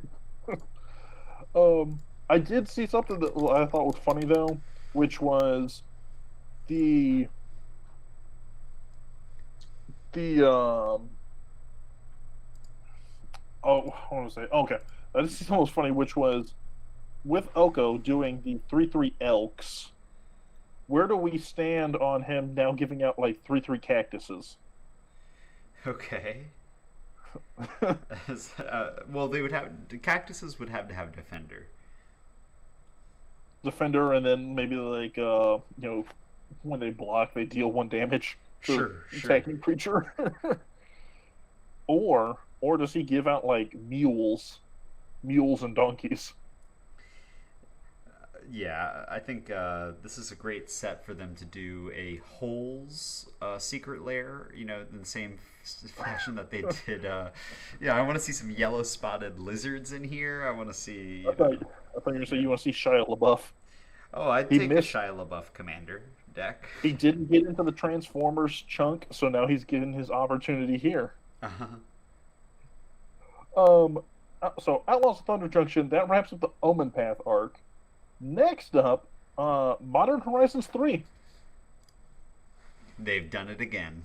I did see something that I thought was funny though, which was the the oh, I want to say, okay, I did see something that was funny, which was with Oko doing the 3/3 Elks. Where do we stand on him now giving out like 3/3 cactuses? Okay. Well, they would have the cactuses would have to have defender. Defender, and then maybe like when they block, they deal one damage to Sure, sure. attacking creature. Or does he give out like mules and donkeys? Yeah, I think this is a great set for them to do a holes secret lair. In the same fashion that they did. Yeah, I want to see some yellow spotted lizards in here. I want to see. I thought you were gonna say you want to see Shia LaBeouf. Oh, I'd He take a missed. Shia LaBeouf commander deck. He didn't get into the Transformers chunk, so now he's given his opportunity here. Uh-huh. Um, so Outlaws of Thunder Junction, that wraps up the Omen Path arc. Next up, Modern Horizons 3. They've done it again.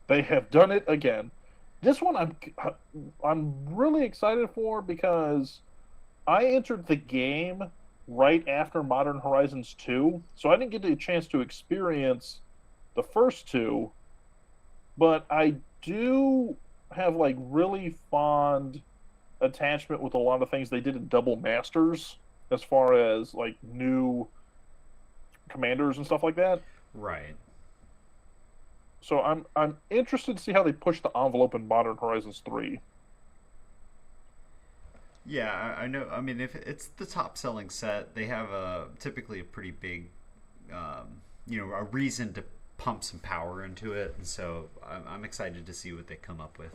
They have done it again. This one I'm really excited for, because I entered the game right after Modern Horizons 2, so I didn't get a chance to experience the first two, but I do have like really fond attachment with a lot of things they did in Double Masters, as far as like new commanders and stuff like that. Right. So I'm interested to see how they push the envelope in Modern Horizons 3. Yeah, I know. I mean, if it's the top selling set, they have typically a pretty big, a reason to pump some power into it, and so I'm excited to see what they come up with.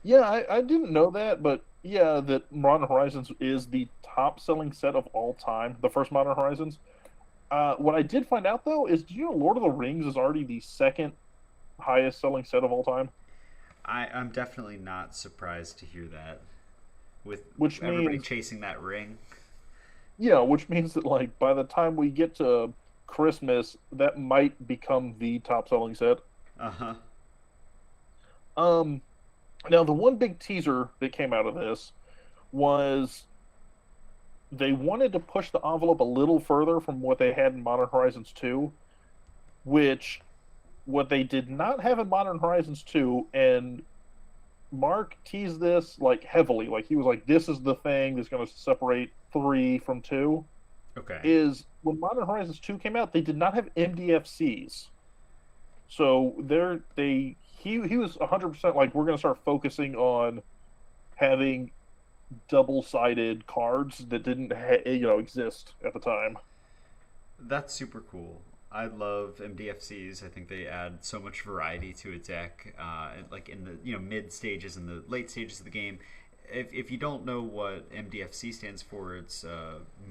Yeah, I didn't know that, but yeah, that Modern Horizons is the top selling set of all time, the first Modern Horizons. What I did find out though is, do you know Lord of the Rings is already the second highest selling set of all time? I'm definitely not surprised to hear that. With Which everybody means, chasing that ring. yeah, which means that like by the time we get to Christmas, that might become the top selling set. Uh huh. Um, Now the one big teaser that came out of this was they wanted to push the envelope a little further from what they had in Modern Horizons 2, which what they did not have in Modern Horizons 2, and Mark teased this like heavily, like he was like, "This is the thing that's going to separate 3 from 2." Okay. Is when Modern Horizons 2 came out, they did not have MDFCs, so he was 100% like, we're going to start focusing on having double-sided cards that didn't exist at the time. That's super cool. I love MDFCs. I think they add so much variety to a deck, like in the mid stages and the late stages of the game. if you don't know what MDFC stands for, it's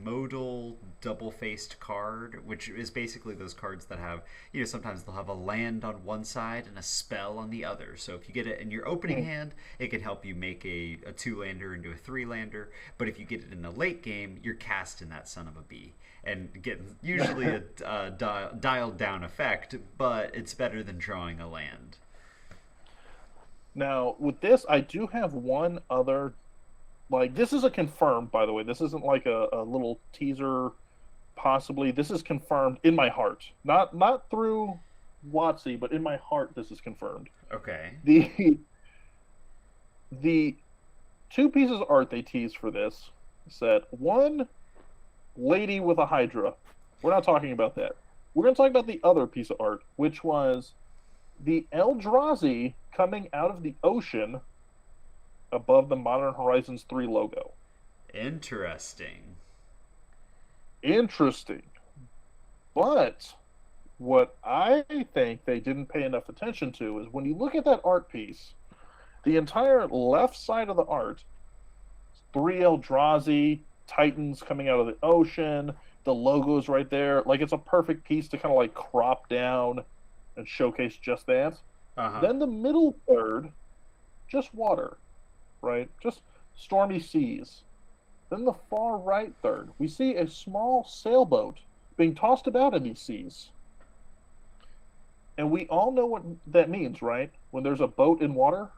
modal double-faced card, which is basically those cards that have, sometimes they'll have a land on one side and a spell on the other. So if you get it in your opening hand, it can help you make a two-lander into a three-lander. But if you get it in the late game, you're casting that son of a bee and getting usually a dialed-down effect, but it's better than drawing a land. Now, with this, I do have one other. Like, this is a confirmed, by the way. This isn't like a little teaser, possibly. This is confirmed in my heart. Not through WotC, but in my heart, this is confirmed. Okay. The two pieces of art they teased for this said, one, lady with a Hydra. We're not talking about that. We're going to talk about the other piece of art, which was the Eldrazi coming out of the ocean above the Modern Horizons 3 logo. Interesting. But what I think they didn't pay enough attention to is when you look at that art piece, the entire left side of the art, 3 Eldrazi, Titans coming out of the ocean, the logo's right there. Like, it's a perfect piece to kind of like crop down and showcase just that. Then the middle third, just water, right? Just stormy seas. Then the far right third, we see a small sailboat being tossed about in these seas. And we all know what that means, right? When there's a boat in water,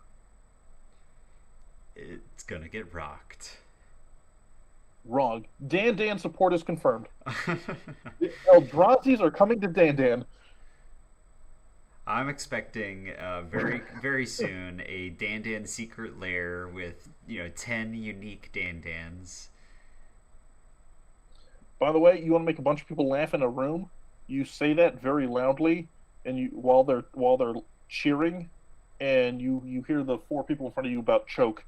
it's gonna get rocked. Wrong. Dan support is confirmed. The Eldrazi's are coming to Dan. I'm expecting very very soon a Dan secret lair with 10 unique Dandans. By the way, you want to make a bunch of people laugh in a room? You say that very loudly, and you while they're cheering, and you hear the 4 people in front of you about choke.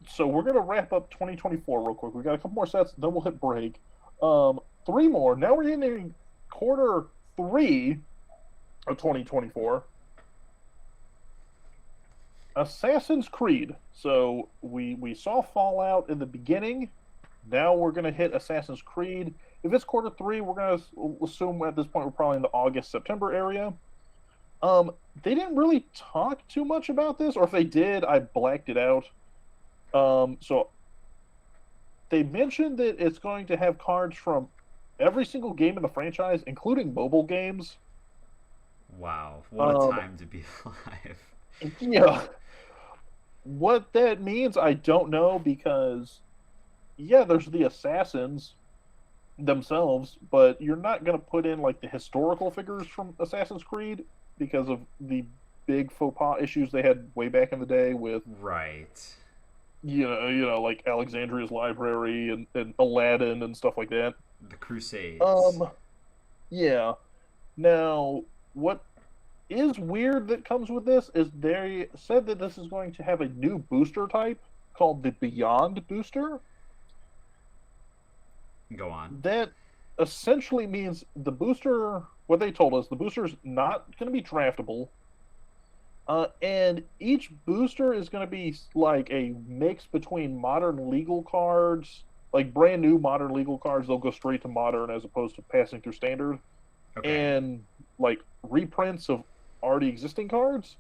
So we're gonna wrap up 2024 real quick. We got a couple more sets, then we'll hit break. 3 more. Now we're in quarter 3 of 2024. Assassin's Creed. So we saw Fallout in the beginning. Now we're gonna hit Assassin's Creed. If it's quarter 3, we're gonna assume at this point we're probably in the August-September area. They didn't really talk too much about this, or if they did, I blacked it out. So they mentioned that it's going to have cards from every single game in the franchise, including mobile games. Wow, what a time to be alive. Yeah. What that means, I don't know, because, yeah, there's the assassins themselves, but you're not going to put in, like, the historical figures from Assassin's Creed because of the big faux pas issues they had way back in the day with... Right. Like Alexandria's library and Aladdin and stuff like that. The Crusades. Yeah. Now, what is weird that comes with this is they said that this is going to have a new booster type called the Beyond Booster. Go on. That essentially means the booster, what they told us, the booster's not going to be draftable. And each booster is going to be like a mix between modern legal cards, like brand new modern legal cards. They'll go straight to modern as opposed to passing through standard. Okay. And like reprints of already existing cards.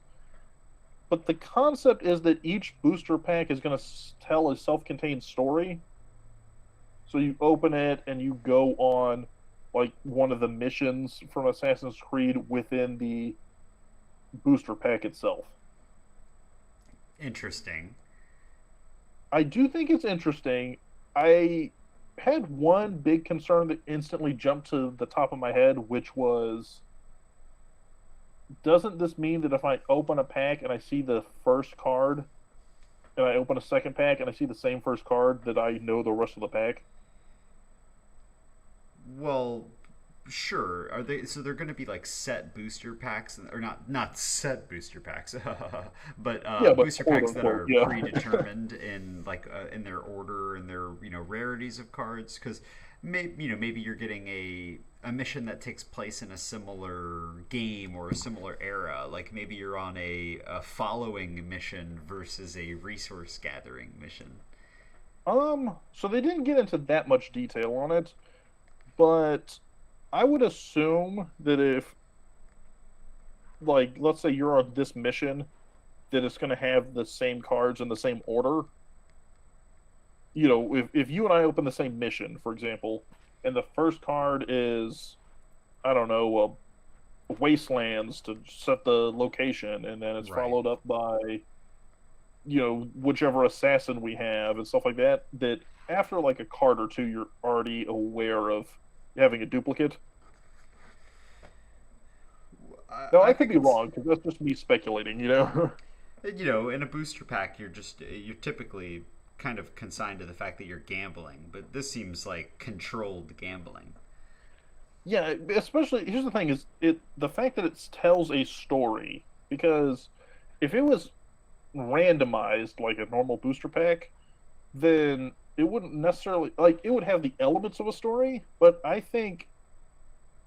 But the concept is that each booster pack is going to tell a self-contained story. So you open it and you go on like one of the missions from Assassin's Creed within the booster pack itself. Interesting. I do think it's interesting. I had one big concern that instantly jumped to the top of my head, which was, doesn't this mean that if I open a pack and I see the first card, and I open a second pack and I see the same first card, that I know the rest of the pack? Well, sure. Are they? So they're going to be like set booster packs, or not set booster packs, but booster packs that are predetermined in in their order and their rarities of cards. Because maybe you're getting a a mission that takes place in a similar game or a similar era. Like maybe you're on a following mission versus a resource gathering mission. So they didn't get into that much detail on it, but I would assume that if, like, let's say you're on this mission, that it's going to have the same cards in the same order. You know, if you and I open the same mission, for example, and the first card is, I don't know, wastelands to set the location, and then it's Right. followed up by, you know, whichever assassin we have and stuff like that, that after like a card or two, you're already aware of having a duplicate. No, I I could think be it's wrong because that's just me speculating, you know? in a booster pack you're typically kind of consigned to the fact that you're gambling, but this seems like controlled gambling. Yeah, especially here's the thing: is it the fact that it tells a story? Because if it was randomized like a normal booster pack, then it wouldn't necessarily like it would have the elements of a story. But I think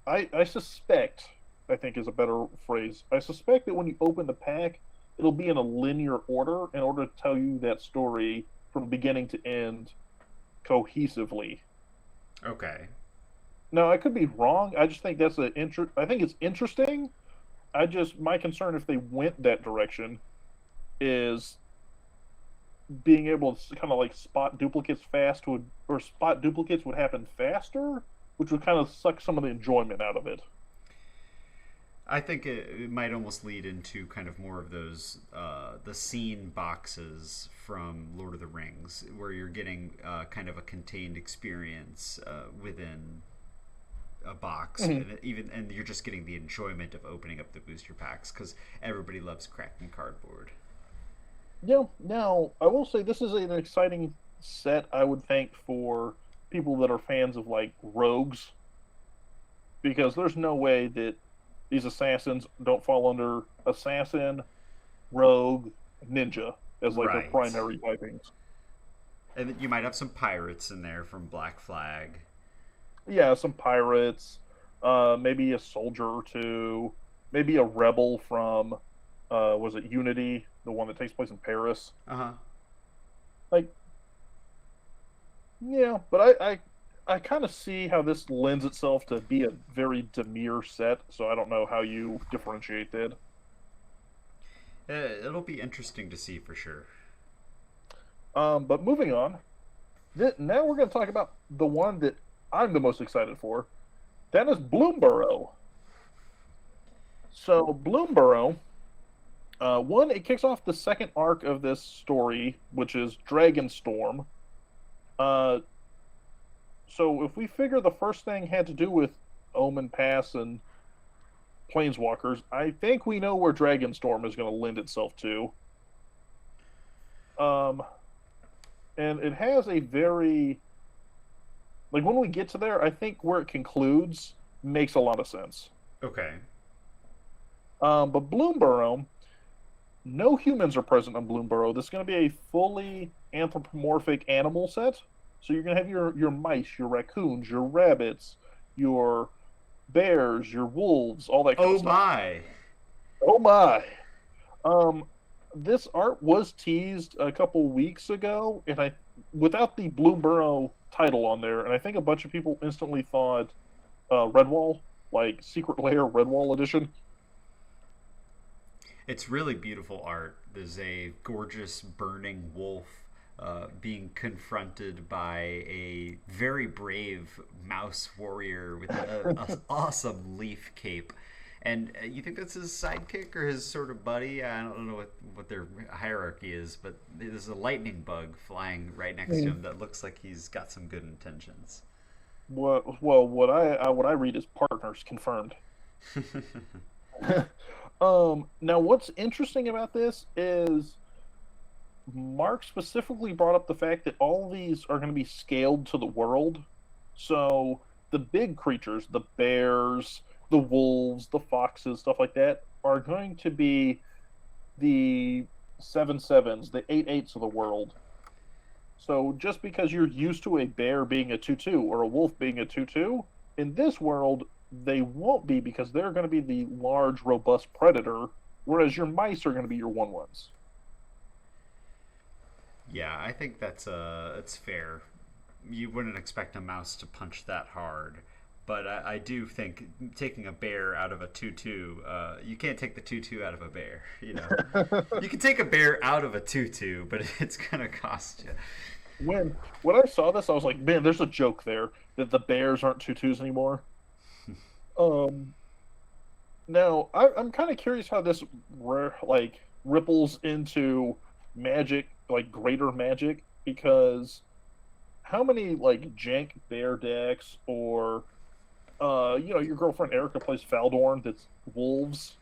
I suspect I think is a better phrase. I suspect that when you open the pack, it'll be in a linear order in order to tell you that story from beginning to end cohesively. Okay. Now, I could be wrong. I just think that's I think it's interesting. I just my concern if they went that direction is being able to kind of like spot duplicates fast would or spot duplicates would happen faster, which would kind of suck some of the enjoyment out of it. I think it might almost lead into kind of more of those the scene boxes from Lord of the Rings, where you're getting kind of a contained experience within a box, Mhm. and you're just getting the enjoyment of opening up the booster packs because everybody loves cracking cardboard. Yeah. Now, I will say this is an exciting set. I would think for people that are fans of like rogues, because there's no way that these assassins don't fall under assassin, rogue, ninja as like their Right. primary typings. And you might have some pirates in there from Black Flag. Yeah, some pirates, maybe a soldier or two, maybe a rebel from, was it Unity, the one that takes place in Paris? Uh huh. Like, yeah, but I kind of see how this lends itself to be a very demure set, so I don't know how you differentiate that. It'll be interesting to see for sure. But moving on, now we're going to talk about the one that I'm the most excited for. That is Bloomborough. So Bloomborough, one, it kicks off the second arc of this story, which is Dragonstorm. Uh, so if we figure the first thing had to do with Omen Pass and Planeswalkers, I think we know where Dragonstorm is going to lend itself to. Um, and it has a very like when we get to there, I think where it concludes makes a lot of sense. Okay. But Bloomborough, no humans are present on Bloomborough. This is going to be a fully anthropomorphic animal set. So you're going to have your mice, your raccoons, your rabbits, your bears, your wolves, all that kind of Oh stuff. my! Oh my! Um, this art was teased a couple weeks ago, and I without the Bloomborough title on there, and I think a bunch of people instantly thought Redwall, like Secret Lair Redwall edition. It's really beautiful art. There's a gorgeous burning wolf being confronted by a very brave mouse warrior with an awesome leaf cape. And you think that's his sidekick or his sort of buddy? I don't know what their hierarchy is, but there's a lightning bug flying right next to him that looks like he's got some good intentions. What I read is partners confirmed. Now what's interesting about this is Mark specifically brought up the fact that all these are going to be scaled to the world. So the big creatures, the bears, the wolves, the foxes, stuff like that, are going to be the 7/7s, the 8/8s of the world. So just because you're used to a bear being a 2/2 or a wolf being a 2/2, In this world, they won't be because they're going to be the large, robust predator, whereas your mice are going to be your 1/1s. Yeah, I think that's fair. You wouldn't expect a mouse to punch that hard, but I do think taking a bear out of a tutu, you can't take the tutu out of a bear. You know, you can take a bear out of a tutu, but it's gonna cost you. When I saw this, I was like, man, there's a joke there that the bears aren't tutus anymore. Um, Now I'm kind of curious how this like ripples into magic, like greater magic, because how many like jank bear decks or your girlfriend Erica plays Faldorn that's wolves.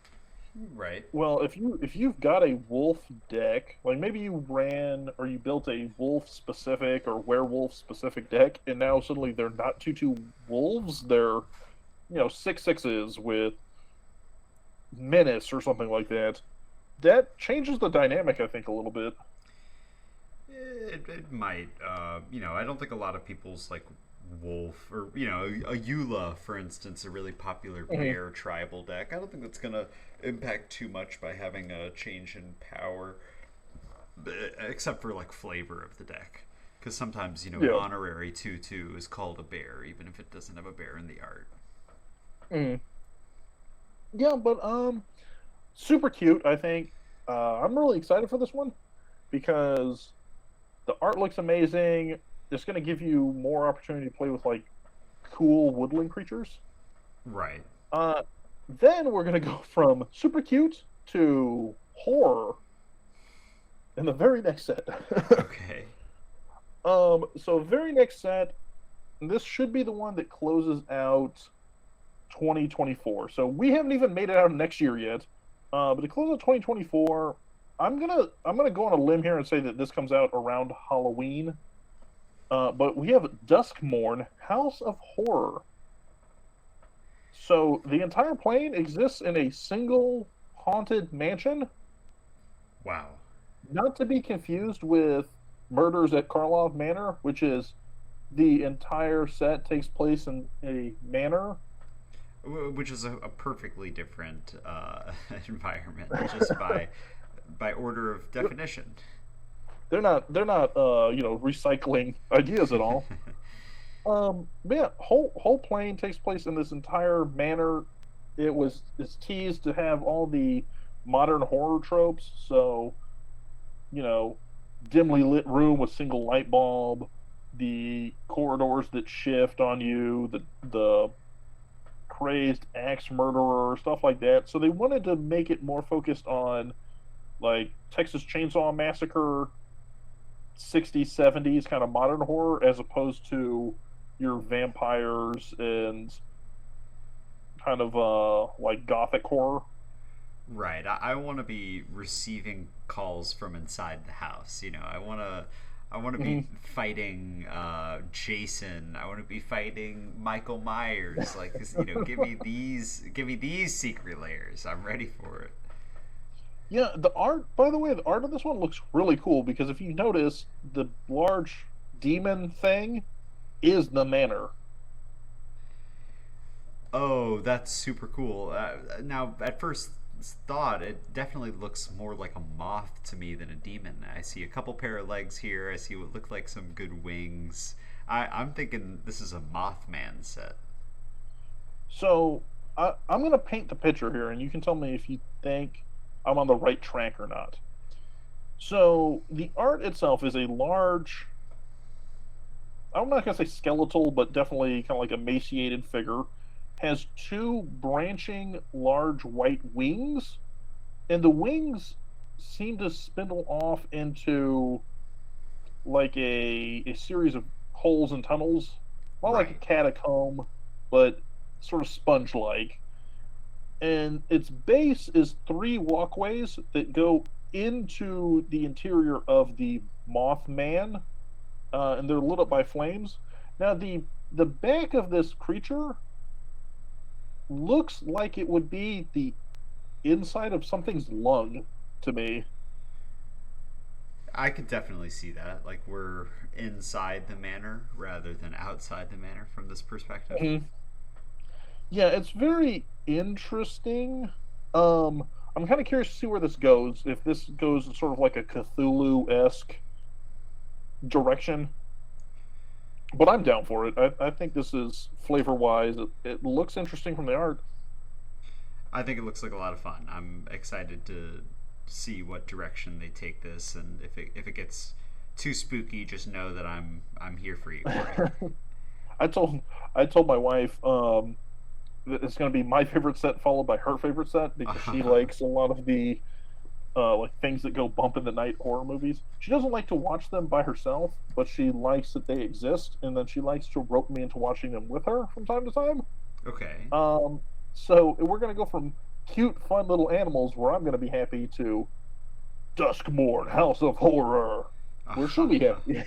Right. Well, if you've got a wolf deck, like maybe you ran or you built a wolf specific or werewolf specific deck, and now suddenly they're not two wolves, they're 6/6s with menace or something like that. That changes the dynamic, I think, a little bit. It might. I don't think a lot of people's like wolf or a Eula, for instance, a really popular Mhm. bear tribal deck. I don't think that's gonna impact too much by having a change in power, except for like flavor of the deck. Because sometimes an Yeah. honorary 2/2 is called a bear, even if it doesn't have a bear in the art. Mhm. Yeah, but super cute. I think I'm really excited for this one because the art looks amazing. It's going to give you more opportunity to play with like cool woodland creatures. Right. Uh, then we're going to go from super cute to horror in the very next set. Okay. So very next set, this should be the one that closes out 2024. So we haven't even made it out of next year yet. But to close out 2024, I'm gonna go on a limb here and say that this comes out around Halloween. But we have Duskmourn, House of Horror. So the entire plane exists in a single haunted mansion, Wow. not to be confused with Murders at Karlov Manor, which is the entire set takes place in a manor. Which is a perfectly different environment, just by order of definition. They're not recycling ideas at all. Yeah, whole plane takes place in this entire manor. It's teased to have all the modern horror tropes. So you know, dimly lit room with single light bulb, the corridors that shift on you, the crazed axe murderer, stuff like that. So they wanted to make it more focused on like Texas Chainsaw Massacre 60s, 70s kind of modern horror as opposed to your vampires and kind of like gothic horror. Right. I want to be receiving calls from inside the house. I want to be Mm-hmm. fighting Jason. I want to be fighting Michael Myers. Like, give me these secret layers. I'm ready for it. Yeah, the art, by the way, the art of this one looks really cool because if you notice, the large demon thing is the manor. Oh, that's super cool. Now, at first thought, it definitely looks more like a moth to me than a demon. I see a couple pair of legs here. I see what look like some good wings. I'm thinking this is a Mothman set. So I'm going to paint the picture here, and you can tell me if you think I'm on the right track or not. So the art itself is a large, I'm not going to say skeletal, but definitely kind of like emaciated figure. Has two branching large white wings, and the wings seem to spindle off into like a series of holes and tunnels, not like a Right. catacomb, but sort of sponge like. And its base is three walkways that go into the interior of the Mothman, and they're lit up by flames. Now the back of this creature looks like it would be the inside of something's lung to me. I could definitely see that. Like we're inside the manor rather than outside the manor from this perspective. Mhm. Yeah, it's very interesting. I'm kind of curious to see where this goes. If this goes in sort of like a Cthulhu-esque direction, but I'm down for it. I think this is flavor-wise. It looks interesting from the art. I think it looks like a lot of fun. I'm excited to see what direction they take this, and if it gets too spooky, just know that I'm here for you, Corey. I told I told my wife that it's going to be my favorite set followed by her favorite set because she likes a lot of the like things that go bump in the night horror movies. She doesn't like to watch them by herself, but she likes that they exist, and then she likes to rope me into watching them with her from time to time. Okay. Um, so we're gonna go from cute, fun little animals where I'm gonna be happy to Duskmorn, House of Horror, where she'll be happy.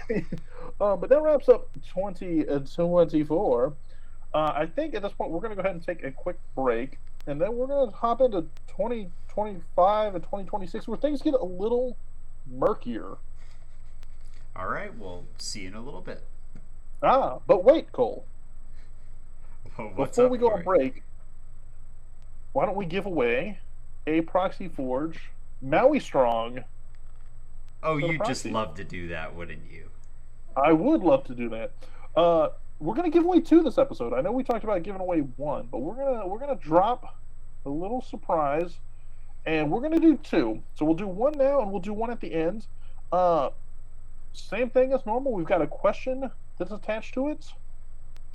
But that wraps up 2024. I think at this point we're gonna go ahead and take a quick break, and then we're gonna hop into 2025 and 2026 where things get a little murkier. All right. We'll see you in a little bit. But wait, Cole. Well, what's Before we up, go on Corey? break, why don't we give away a Proxy Forge Maui Strong Oh, for the you just Proxy? love to do that, wouldn't you? I would love to do that. We're gonna give away two this episode. I know we talked about giving away one, but we're gonna drop a little surprise, and we're gonna do two. So we'll do one now, and we'll do one at the end. Uh, Same thing as normal. We've got a question that's attached to it.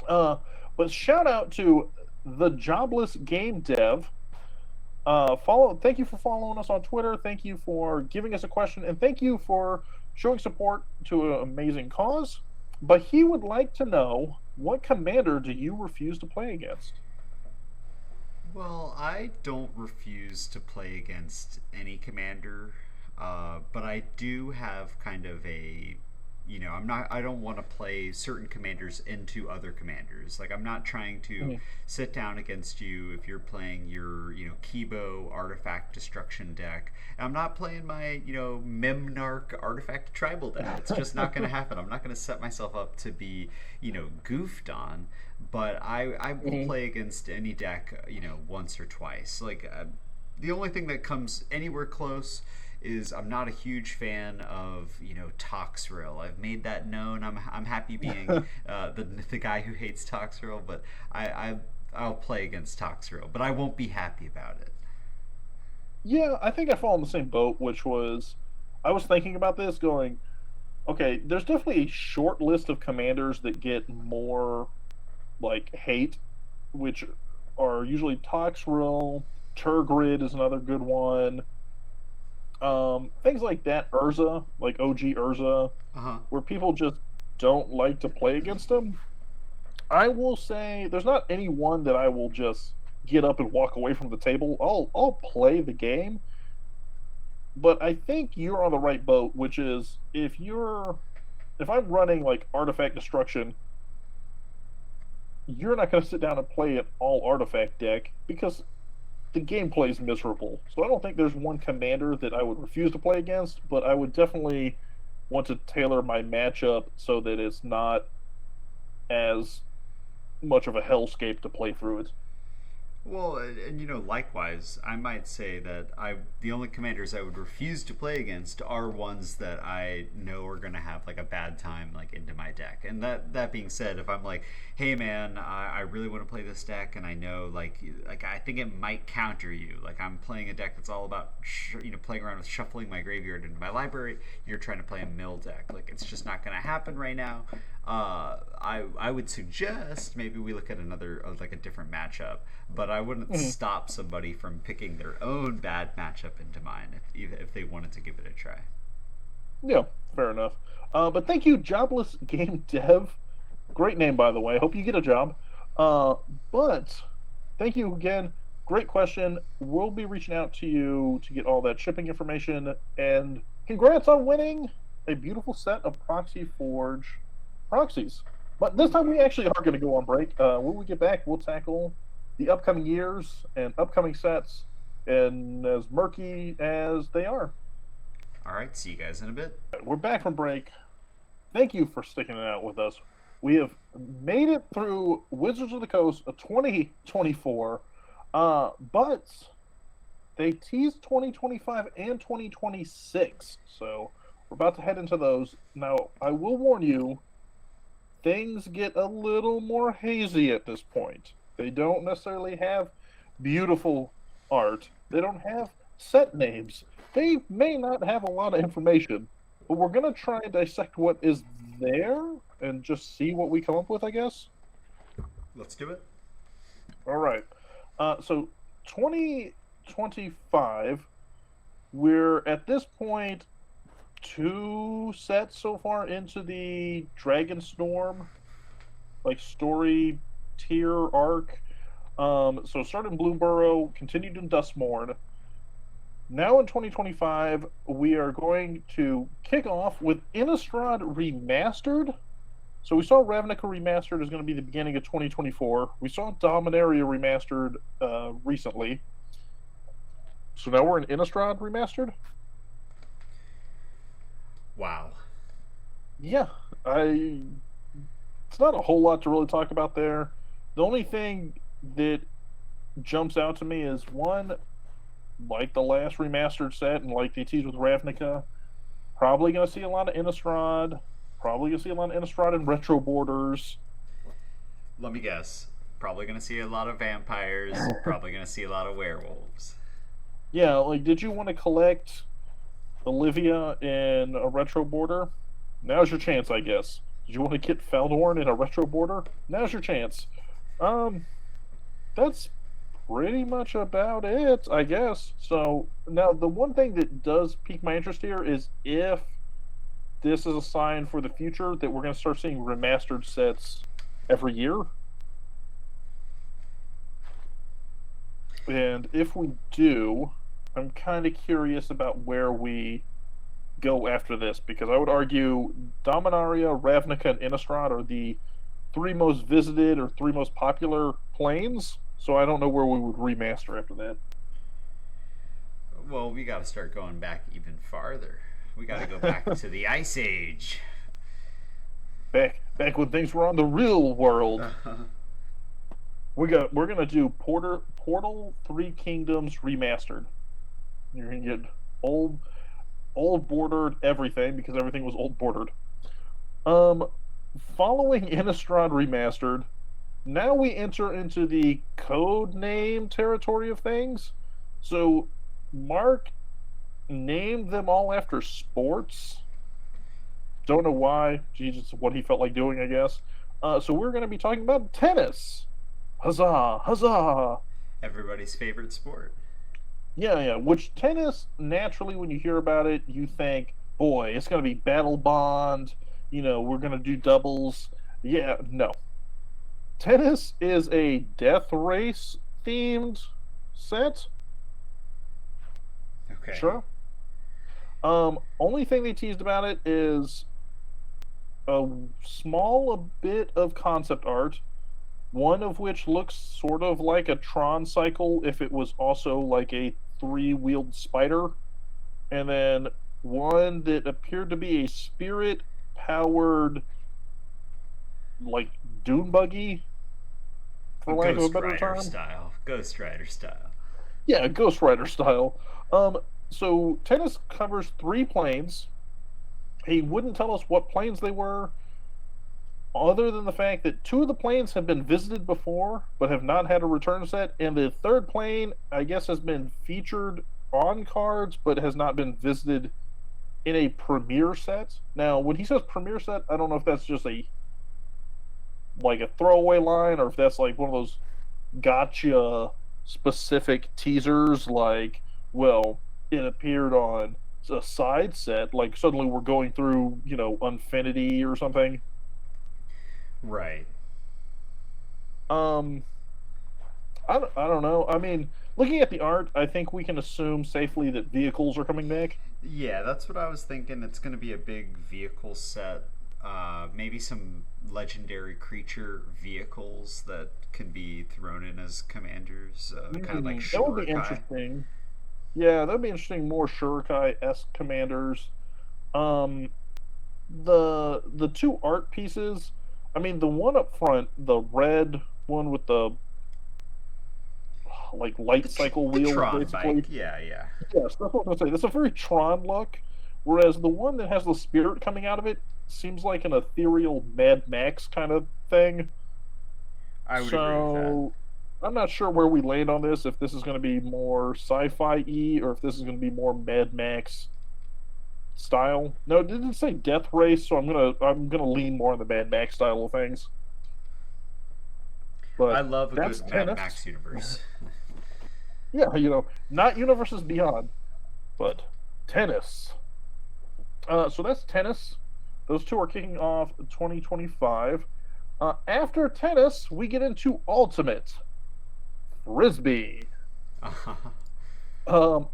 Uh, but shout out to the Jobless Game Dev. Follow. Thank you for following us on Twitter. Thank you for giving us a question, and thank you for showing support to an amazing cause. But he would like to know, what commander do you refuse to play against? Well, I don't refuse to play against any commander, but I do have kind of a, I don't want to play certain commanders into other commanders. Like, I'm not trying to Mhm. sit down against you if you're playing your, Kibo artifact destruction deck. And I'm not playing my, Memnarch artifact tribal deck. It's just not going to happen. I'm not going to set myself up to be, goofed on. But I will Mhm. play against any deck, once or twice. Like, the only thing that comes anywhere close is I'm not a huge fan of Toxrill. I've made that known. I'm happy being the guy who hates Toxrill, but I'll play against Toxrill, but I won't be happy about it. Yeah, I think I fall in the same boat, which was I was thinking about this, going, okay, there's definitely a short list of commanders that get more like hate, which are usually Toxrill, Turgrid is another good one. Things like that, Urza, like OG Urza, Uh huh. where people just don't like to play against them. I will say there's not any one that I will just get up and walk away from the table. I'll play the game, but I think you're on the right boat, which is if I'm running like artifact destruction, you're not going to sit down and play an all artifact deck because the gameplay is miserable. So I don't think there's one commander that I would refuse to play against, but I would definitely want to tailor my matchup so that it's not as much of a hellscape to play through it. Well, and likewise, I might say that the only commanders I would refuse to play against are ones that I know are going to have like a bad time like into my deck. And that being said, if I'm like, hey man, I really want to play this deck, and I know like I think it might counter you. Like, I'm playing a deck that's all about playing around with shuffling my graveyard into my library. You're trying to play a mill deck. Like, it's just not going to happen right now. I would suggest maybe we look at another like a different matchup, but I wouldn't Mhm. stop somebody from picking their own bad matchup into mine if they wanted to give it a try. Yeah, fair enough. But thank you, Jobless Game Dev. Great name, by the way. Hope you get a job. Uh, but thank you again. Great question. We'll be reaching out to you to get all that shipping information. And congrats on winning a beautiful set of Proxy Forge proxies. But this time we actually are going to go on break. When we get back, we'll tackle the upcoming years and upcoming sets, and as murky as they are. All right, see you guys in a bit. We're back from break. Thank you for sticking it out with us. We have made it through Wizards of the Coast of 2024, but they teased 2025 and 2026. So we're about to head into those. Now, I will warn you, things get a little more hazy at this point. They don't necessarily have beautiful art, they don't have set names, they may not have a lot of information, but we're going to try and dissect what is there and just see what we come up with, I guess. Let's do it. All right. So 2025, we're at this point 2 sets so far into the Dragonstorm like story tier arc. So started in Bloomburrow, continued in Dustmourne. Now in 2025, we are going to kick off with Innistrad Remastered. So we saw Ravnica Remastered is going to be the beginning of 2024. We saw Dominaria Remastered recently. So now we're in Innistrad Remastered. Wow. Yeah, it's not a whole lot to really talk about there. The only thing that jumps out to me is one, like the last remastered set and like they teased with Ravnica, probably going to see a lot of Innistrad. Probably going to see a lot of Innistrad and Retro Borders. Let me guess. Probably going to see a lot of vampires. Probably going to see a lot of werewolves. Yeah, like, did you want to collect Olivia in a Retro Border? Now's your chance, I guess. Did you want to get Feldhorn in a Retro Border? Now's your chance. That's pretty much about it, I guess. So, now, the one thing that does pique my interest here is if this is a sign for the future that we're going to start seeing remastered sets every year. And if we do, I'm kind of curious about where we go after this, because I would argue Dominaria, Ravnica, and Innistrad are the 3 most visited or 3 most popular planes, so I don't know where we would remaster after that. Well, we got to start going back even farther. We got to go back to the Ice Age. Back when things were on the real world. We're gonna do Portal 3 Kingdoms Remastered. You're gonna get old bordered everything, because everything was old bordered. Following Innistrad Remastered, now we enter into the code name territory of things. So Mark named them all after sports. Don't know why. Jesus, what he felt like doing, I guess. So we're going to be talking about tennis. Huzzah! Huzzah! Everybody's favorite sport. Yeah. Which tennis, naturally, when you hear about it, you think, boy, it's going to be Battle Bond. We're going to do doubles. Yeah, no. Tennis is a death race themed set. Okay. Sure. Only thing they teased about it is a bit of concept art, one of which looks sort of like a Tron cycle if it was also like a 3-wheeled spider, and then one that appeared to be a spirit-powered, like, dune buggy, for lack of a better term. Ghost Rider style. Yeah, Ghost Rider style. So tennis covers 3 planes. He wouldn't tell us what planes they were, other than the fact that 2 of the planes have been visited before, but have not had a return set, and the 3rd plane, I guess, has been featured on cards, but has not been visited in a premiere set. Now, when he says premiere set, I don't know if that's just a throwaway line, or if that's like one of those gotcha specific teasers, like, well, it appeared on a side set, like suddenly we're going through, Infinity or something. Right. I don't know. I mean, looking at the art, I think we can assume safely that vehicles are coming back. Yeah, that's what I was thinking. It's going to be a big vehicle set. Maybe some legendary creature vehicles that can be thrown in as commanders, kind of like Shurikai. That would be interesting. Yeah, that'd be interesting. More Shurikai-esque commanders. The 2 art pieces, I mean, the one up front, the red one with the like light cycle The wheels, Tron bike. basically. Yeah, yeah. Yes, that's what I'm gonna say. That's a very Tron look, whereas the one that has the spirit coming out of it seems like an ethereal Mad Max kind of thing. I would agree with that. So I'm not sure where we land on this. If this is going to be more sci-fi y, or if this is going to be more Mad Max style. No, it didn't say Death Race, so I'm gonna lean more on the Mad Max style of things. I But love a that's good Mad tennis. Max universe. Yeah, not Universes Beyond, but tennis. So that's tennis. Those two are kicking off 2025. After tennis, we get into ultimate frisbee.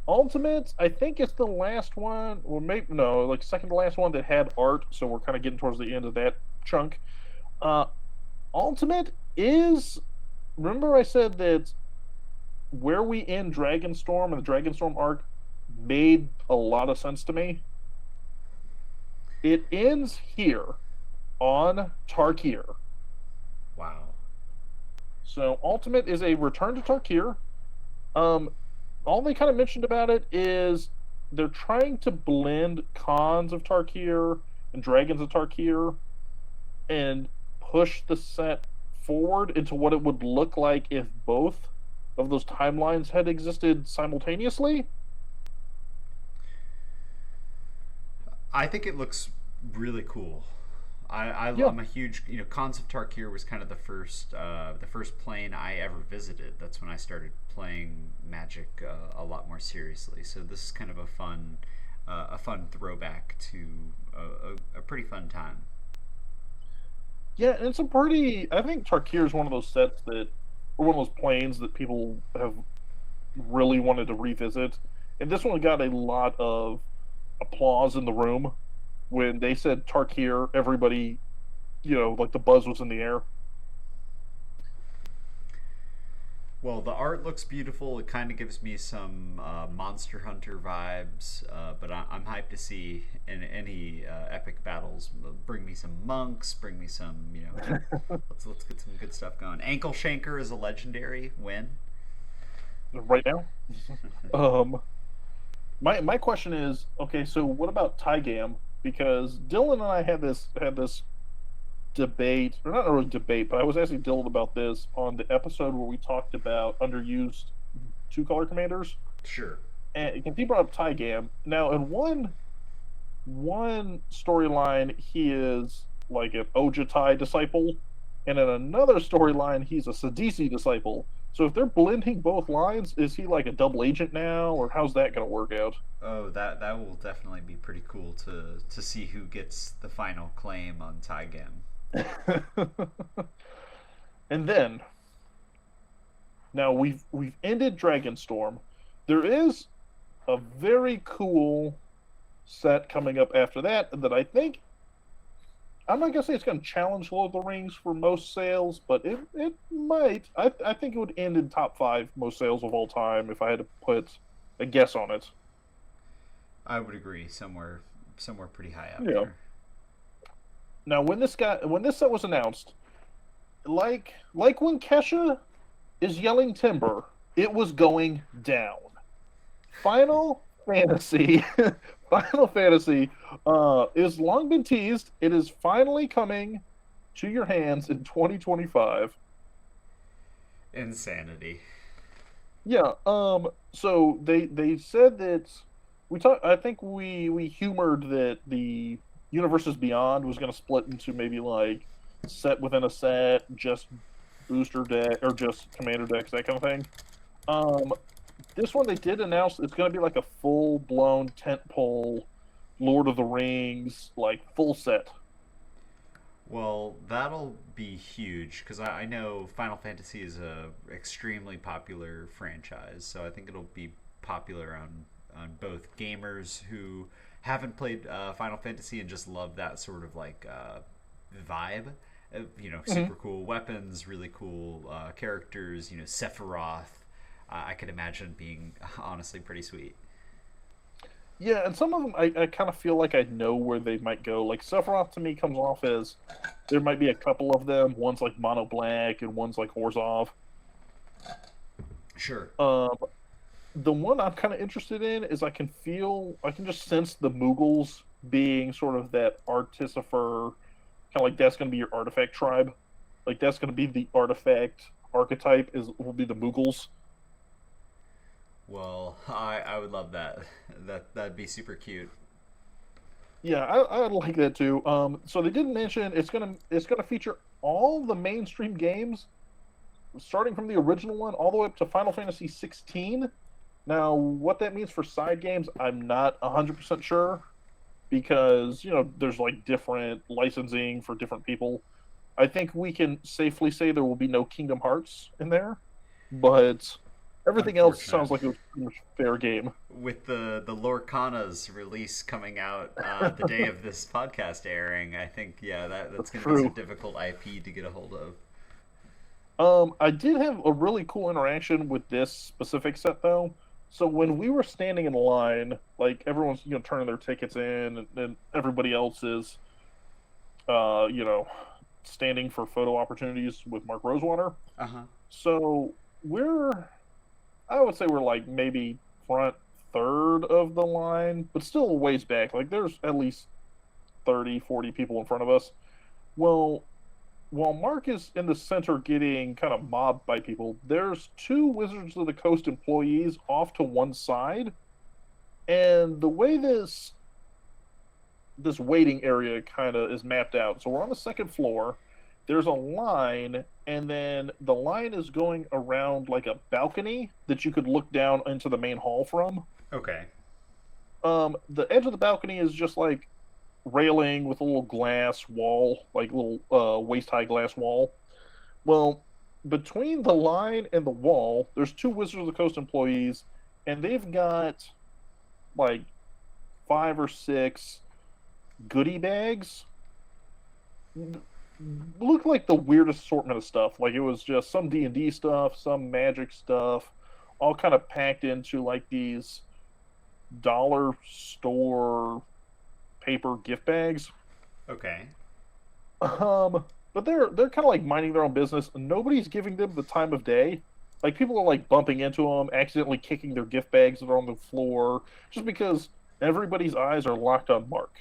Ultimate, I think it's the last one, or maybe no, like second to last one that had art. So we're kind of getting towards the end of that chunk. Uh, Ultimate is. Remember, I said that where we end Dragonstorm and the Dragonstorm arc made a lot of sense to me. It ends here on Tarkir. Wow. So Ultimate is a return to Tarkir. Um, all they kind of mentioned about it is they're trying to blend Khans of Tarkir and Dragons of Tarkir and push the set forward into what it would look like if both of those timelines had existed simultaneously. I think it looks really cool. Yeah. I'm a huge, Cons of Tarkir was kind of the first plane I ever visited. That's when I started playing Magic a lot more seriously. So this is kind of a fun throwback to a pretty fun time. Yeah, and it's a pretty. I think Tarkir is one of those sets that, or one of those planes that people have really wanted to revisit. And this one got a lot of applause in the room when they said Tarkir. Everybody, like the buzz was in the air. Well, the art looks beautiful. It kind of gives me some Monster Hunter vibes, but I'm hyped to see in any epic battles. Bring me some monks. Bring me some, let's get some good stuff going. Ankle Shanker is a legendary win. Right now. Um, my question is, okay, so what about Tygam? Because Dylan and I had this debate, or not really debate, but I was asking Dylan about this on the episode where we talked about underused two color commanders, Sure. and he brought up Tygam. Now, in one storyline, he is like an Ojatai disciple, and in another storyline, he's a Sidisi disciple. So if they're blending both lines, is he like a double agent now, or how's that going to work out? Oh, that will definitely be pretty cool to see who gets the final claim on Tygam. And then now we've ended Dragonstorm. There is a very cool set coming up after that I think I'm not gonna say it's gonna challenge Lord of the Rings for most sales, but it might. I think it would end in top five most sales of all time if I had to put a guess on it. I would agree, somewhere pretty high up Yeah. there. Now when this set was announced, like when Kesha is yelling timber, it was going down. Final Fantasy, Final Fantasy, is long been teased. It is finally coming to your hands in 2025. Insanity. Yeah. So they said that we talked. I think we humored that the Universes Beyond was going to split into maybe like set within a set, just booster deck or just commander decks, that kind of thing. Um, this one they did announce it's going to be like a full blown tentpole Lord of the Rings like full set. Well, that'll be huge because I know Final Fantasy is a extremely popular franchise, so I think it'll be popular on both gamers who haven't played Final Fantasy and just love that sort of like vibe. Mm-hmm. Super cool weapons, really cool characters. Sephiroth. I could imagine being honestly pretty sweet. Yeah, and some of them I kind of feel like I know where they might go. Like Sephiroth to me comes off as There might be a couple of them. One's like Mono Black and one's like Orzhov. Sure. Um, the one I'm kind of interested in is I can just sense the Moogles being sort of that Artificer, kind of like that's going to be your artifact tribe. Like that's going to be the artifact archetype will be the Moogles. Well, I would love that. That'd be super cute. Yeah, I would like that too. So they did mention it's gonna feature all the mainstream games, starting from the original one all the way up to Final Fantasy 16. Now, what that means for side games, I'm not 100% sure because there's like different licensing for different people. I think we can safely say there will be no Kingdom Hearts in there, but everything else Unfortunate. sounds like it was pretty much fair game. With the Lorcana's release coming out the day of this podcast airing, I think yeah that's That's going to be some true. difficult IP to get a hold of. I did have a really cool interaction with this specific set though. So when we were standing in line, like everyone's turning their tickets in, and everybody else is, uh, you know, standing for photo opportunities with Mark Rosewater. Uh huh. So I would say we're like maybe front third of the line, but still a ways back. Like there's at least 30, 40 people in front of us. Well, while Mark is in the center getting kind of mobbed by people, there's two Wizards of the Coast employees off to one side. And the way this waiting area kind of is mapped out. So we're on the second floor. There's a line, and then the line is going around like a balcony that you could look down into the main hall from. Okay. The edge of the balcony is just like railing with a little glass wall, like a little waist high glass wall. Well, between the line and the wall, there's two Wizards of the Coast employees, and they've got like five or six goodie bags. Looked like the weirdest assortment of stuff. Like it was just some D&D stuff, some Magic stuff, all kind of packed into like these dollar store paper gift bags. Okay. But they're kind of like minding their own business. Nobody's giving them the time of day. Like people are like bumping into them, accidentally kicking their gift bags that are on the floor, just because everybody's eyes are locked on Mark.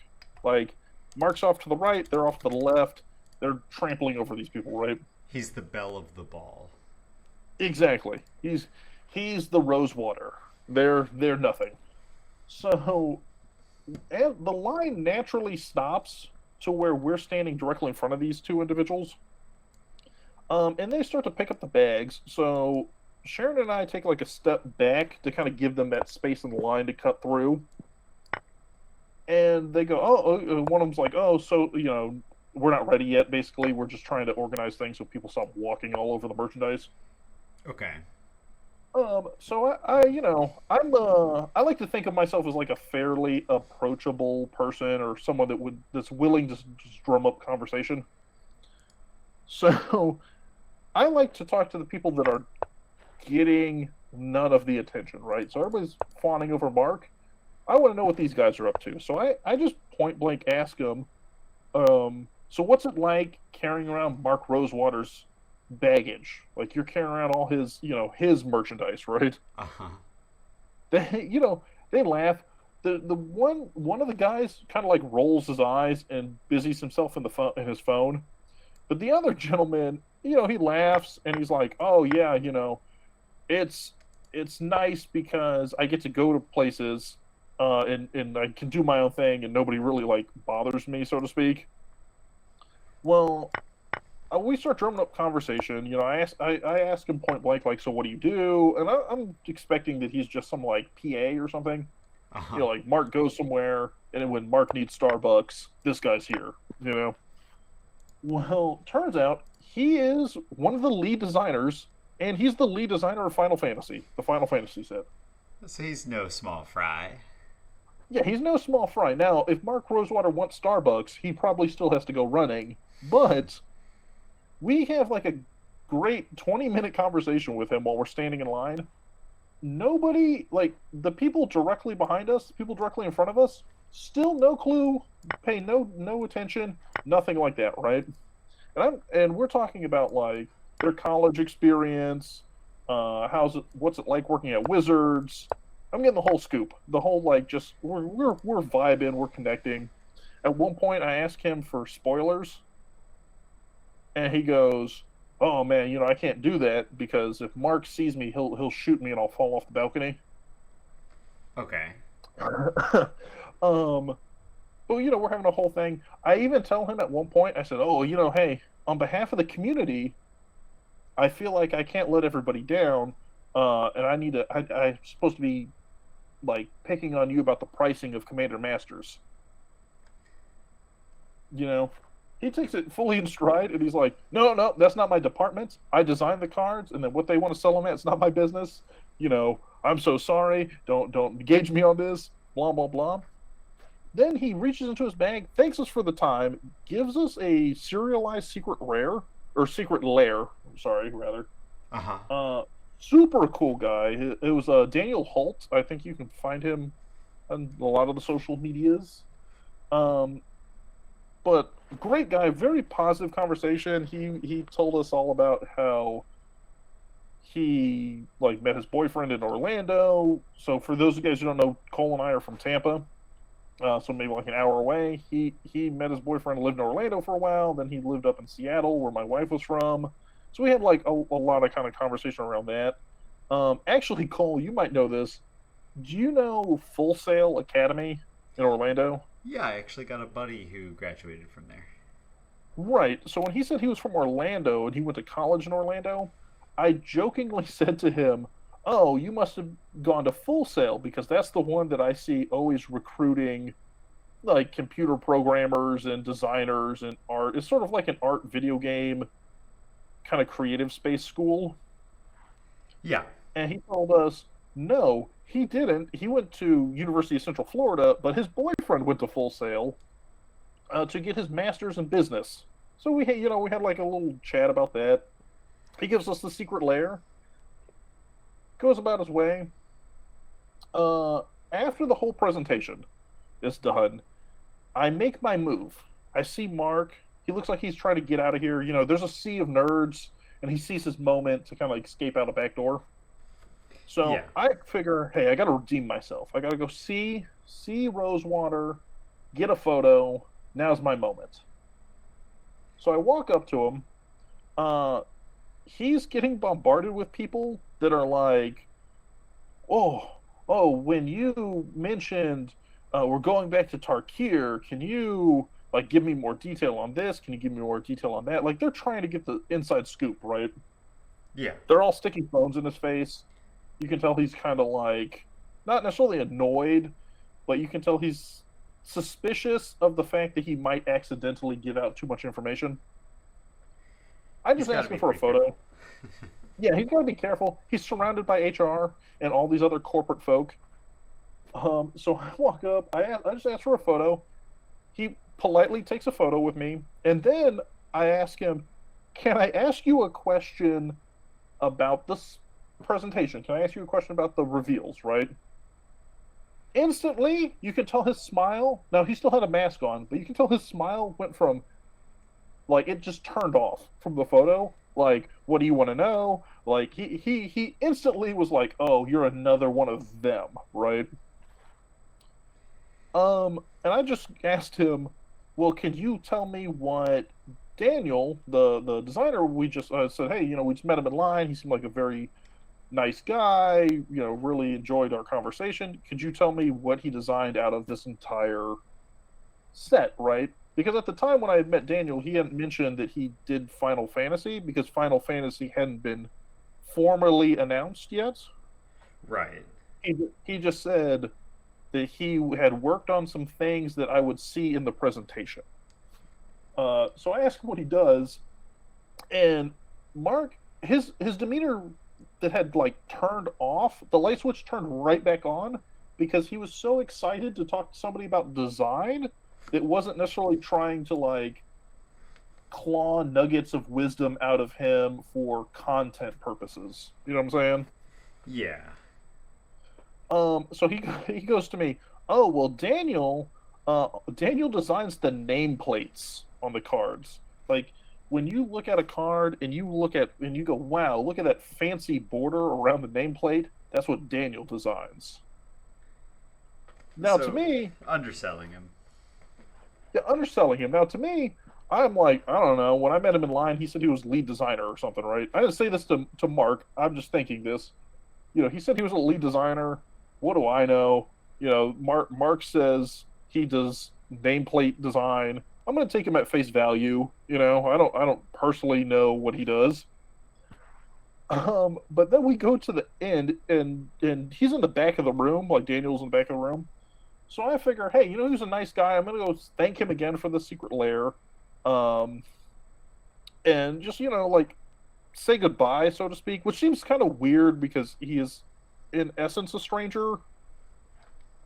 Like Mark's off to the right, they're off to the left. They're trampling over these people, right? He's the belle of the ball. Exactly. He's the Rosewater. They're nothing. So and the line naturally stops to where we're standing directly in front of these two individuals. And they start to pick up the bags. So Sharon and I take like a step back to kind of give them that space in the line to cut through. And they go, one of them's like, oh, so, we're not ready yet. Basically, we're just trying to organize things so people stop walking all over the merchandise. Okay. So I like to think of myself as like a fairly approachable person or someone that's willing to just drum up conversation. So I like to talk to the people that are getting none of the attention, right? So everybody's fawning over Mark. I want to know what these guys are up to. So I just point blank ask them, so what's it like carrying around Mark Rosewater's baggage? Like you're carrying around all his merchandise, right? Uh huh. They laugh. The one of the guys kind of like rolls his eyes and busies himself in his phone. But the other gentleman, he laughs and he's like, "Oh yeah, it's nice because I get to go to places, and I can do my own thing, and nobody really like bothers me, so to speak." Well, we start drumming up conversation. I ask him point blank, like, "So what do you do?" And I'm expecting that he's just some like PA or something. Uh huh. Like Mark goes somewhere, and then when Mark needs Starbucks, this guy's here. Well, turns out he is one of the lead designers, and he's the lead designer of Final Fantasy, the Final Fantasy set. So he's no small fry. Yeah, he's no small fry. Now, if Mark Rosewater wants Starbucks, he probably still has to go running. But we have like a great 20-minute conversation with him while we're standing in line. Nobody, like the people directly behind us, people directly in front of us, still no clue, pay no attention, nothing like that, right? And we're talking about like their college experience, what's it like working at Wizards. I'm getting the whole scoop, the whole like just we're vibing, we're connecting. At one point, I asked him for spoilers, and he goes, "Oh man, I can't do that because if Mark sees me, he'll shoot me and I'll fall off the balcony." Okay. um, but we're having a whole thing. I even tell him at one point, I said, "Oh, hey, on behalf of the community, I feel like I can't let everybody down, and I need to. I'm supposed to be like picking on you about the pricing of Commander Masters." He takes it fully in stride, and he's like, "No, no, that's not my department. I designed the cards, and then what they want to sell them at, it's not my business. I'm so sorry. Don't engage me on this. Blah blah blah." Then he reaches into his bag, thanks us for the time, gives us a serialized secret rare or secret lair. Sorry, rather. Uh-huh. Super cool guy. It was Daniel Holt. I think you can find him on a lot of the social medias. But great guy, very positive conversation. He told us all about how he like met his boyfriend in Orlando. So for those of you guys who don't know, Cole and I are from Tampa, so maybe like an hour away. He met his boyfriend, lived in Orlando for a while. Then he lived up in Seattle, where my wife was from. So we had like a lot of kind of conversation around that. Actually, Cole, you might know this. Do you know Full Sail Academy in Orlando? Yeah, I actually got a buddy who graduated from there. Right. So when he said he was from Orlando and he went to college in Orlando, I jokingly said to him, "Oh, you must have gone to Full Sail because that's the one that I see always recruiting like computer programmers and designers and art. It's sort of like an art video game kind of creative space school." Yeah. And he told us, "No, he didn't. He went to University of Central Florida, but his boyfriend went to Full Sail to get his master's in business." So we had like a little chat about that. He gives us the secret lair, goes about his way. After the whole presentation is done, I make my move. I see Mark. He looks like he's trying to get out of here. There's a sea of nerds, and he sees his moment to kind of like escape out a back door. So Yeah. I figure, hey, I got to redeem myself. I got to go see Rosewater, get a photo. Now's my moment. So I walk up to him. He's getting bombarded with people that are like, oh, when you mentioned we're going back to Tarkir, can you like give me more detail on this? Can you give me more detail on that? Like they're trying to get the inside scoop, right? Yeah. They're all sticking phones in his face. You can tell he's kind of like not necessarily annoyed, but you can tell he's suspicious of the fact that he might accidentally give out too much information. I just asked him for a photo. Yeah, he's got to be careful. He's surrounded by HR and all these other corporate folk. So I walk up. I just ask for a photo. He politely takes a photo with me, and then I ask him, "Can I ask you a question about this presentation? Can I ask you a question about the reveals?" Right? Instantly, you can tell his smile. Now he still had a mask on, but you can tell his smile went from like it just turned off from the photo. Like, what do you want to know? Like he instantly was like, "Oh, you're another one of them," right? And I just asked him, "Well, can you tell me what Daniel, the designer, we just said, hey, we just met him in line. He seemed like a very nice guy. Really enjoyed our conversation. Could you tell me what he designed out of this entire set, right?" Because at the time when I had met Daniel, he hadn't mentioned that he did Final Fantasy because Final Fantasy hadn't been formally announced yet. Right. He just said that he had worked on some things that I would see in the presentation. So I asked him what he does, and Mark, his demeanor that had like turned off, the light switch turned right back on because he was so excited to talk to somebody about design that wasn't necessarily trying to like claw nuggets of wisdom out of him for content purposes. You know what I'm saying? Yeah. So he goes to me, "Oh, well, Daniel designs the nameplates on the cards. Like, when you look at a card and you go, wow, look at that fancy border around the nameplate. That's what Daniel designs. Now, to So, me, underselling him. yeah, underselling him. Now, to me, I'm like, I don't know. When I met him in line, he said he was lead designer or something, right? I didn't say this to Mark. I'm just thinking this. He said he was a lead designer. What do I know? Mark says he does nameplate design. I'm going to take him at face value. I don't personally know what he does. But then we go to the end, and he's in the back of the room, like Daniel's in the back of the room. So I figure, hey, he's a nice guy. I'm gonna go thank him again for the secret lair, um, and just like say goodbye, so to speak. Which seems kind of weird because he is, in essence, a stranger.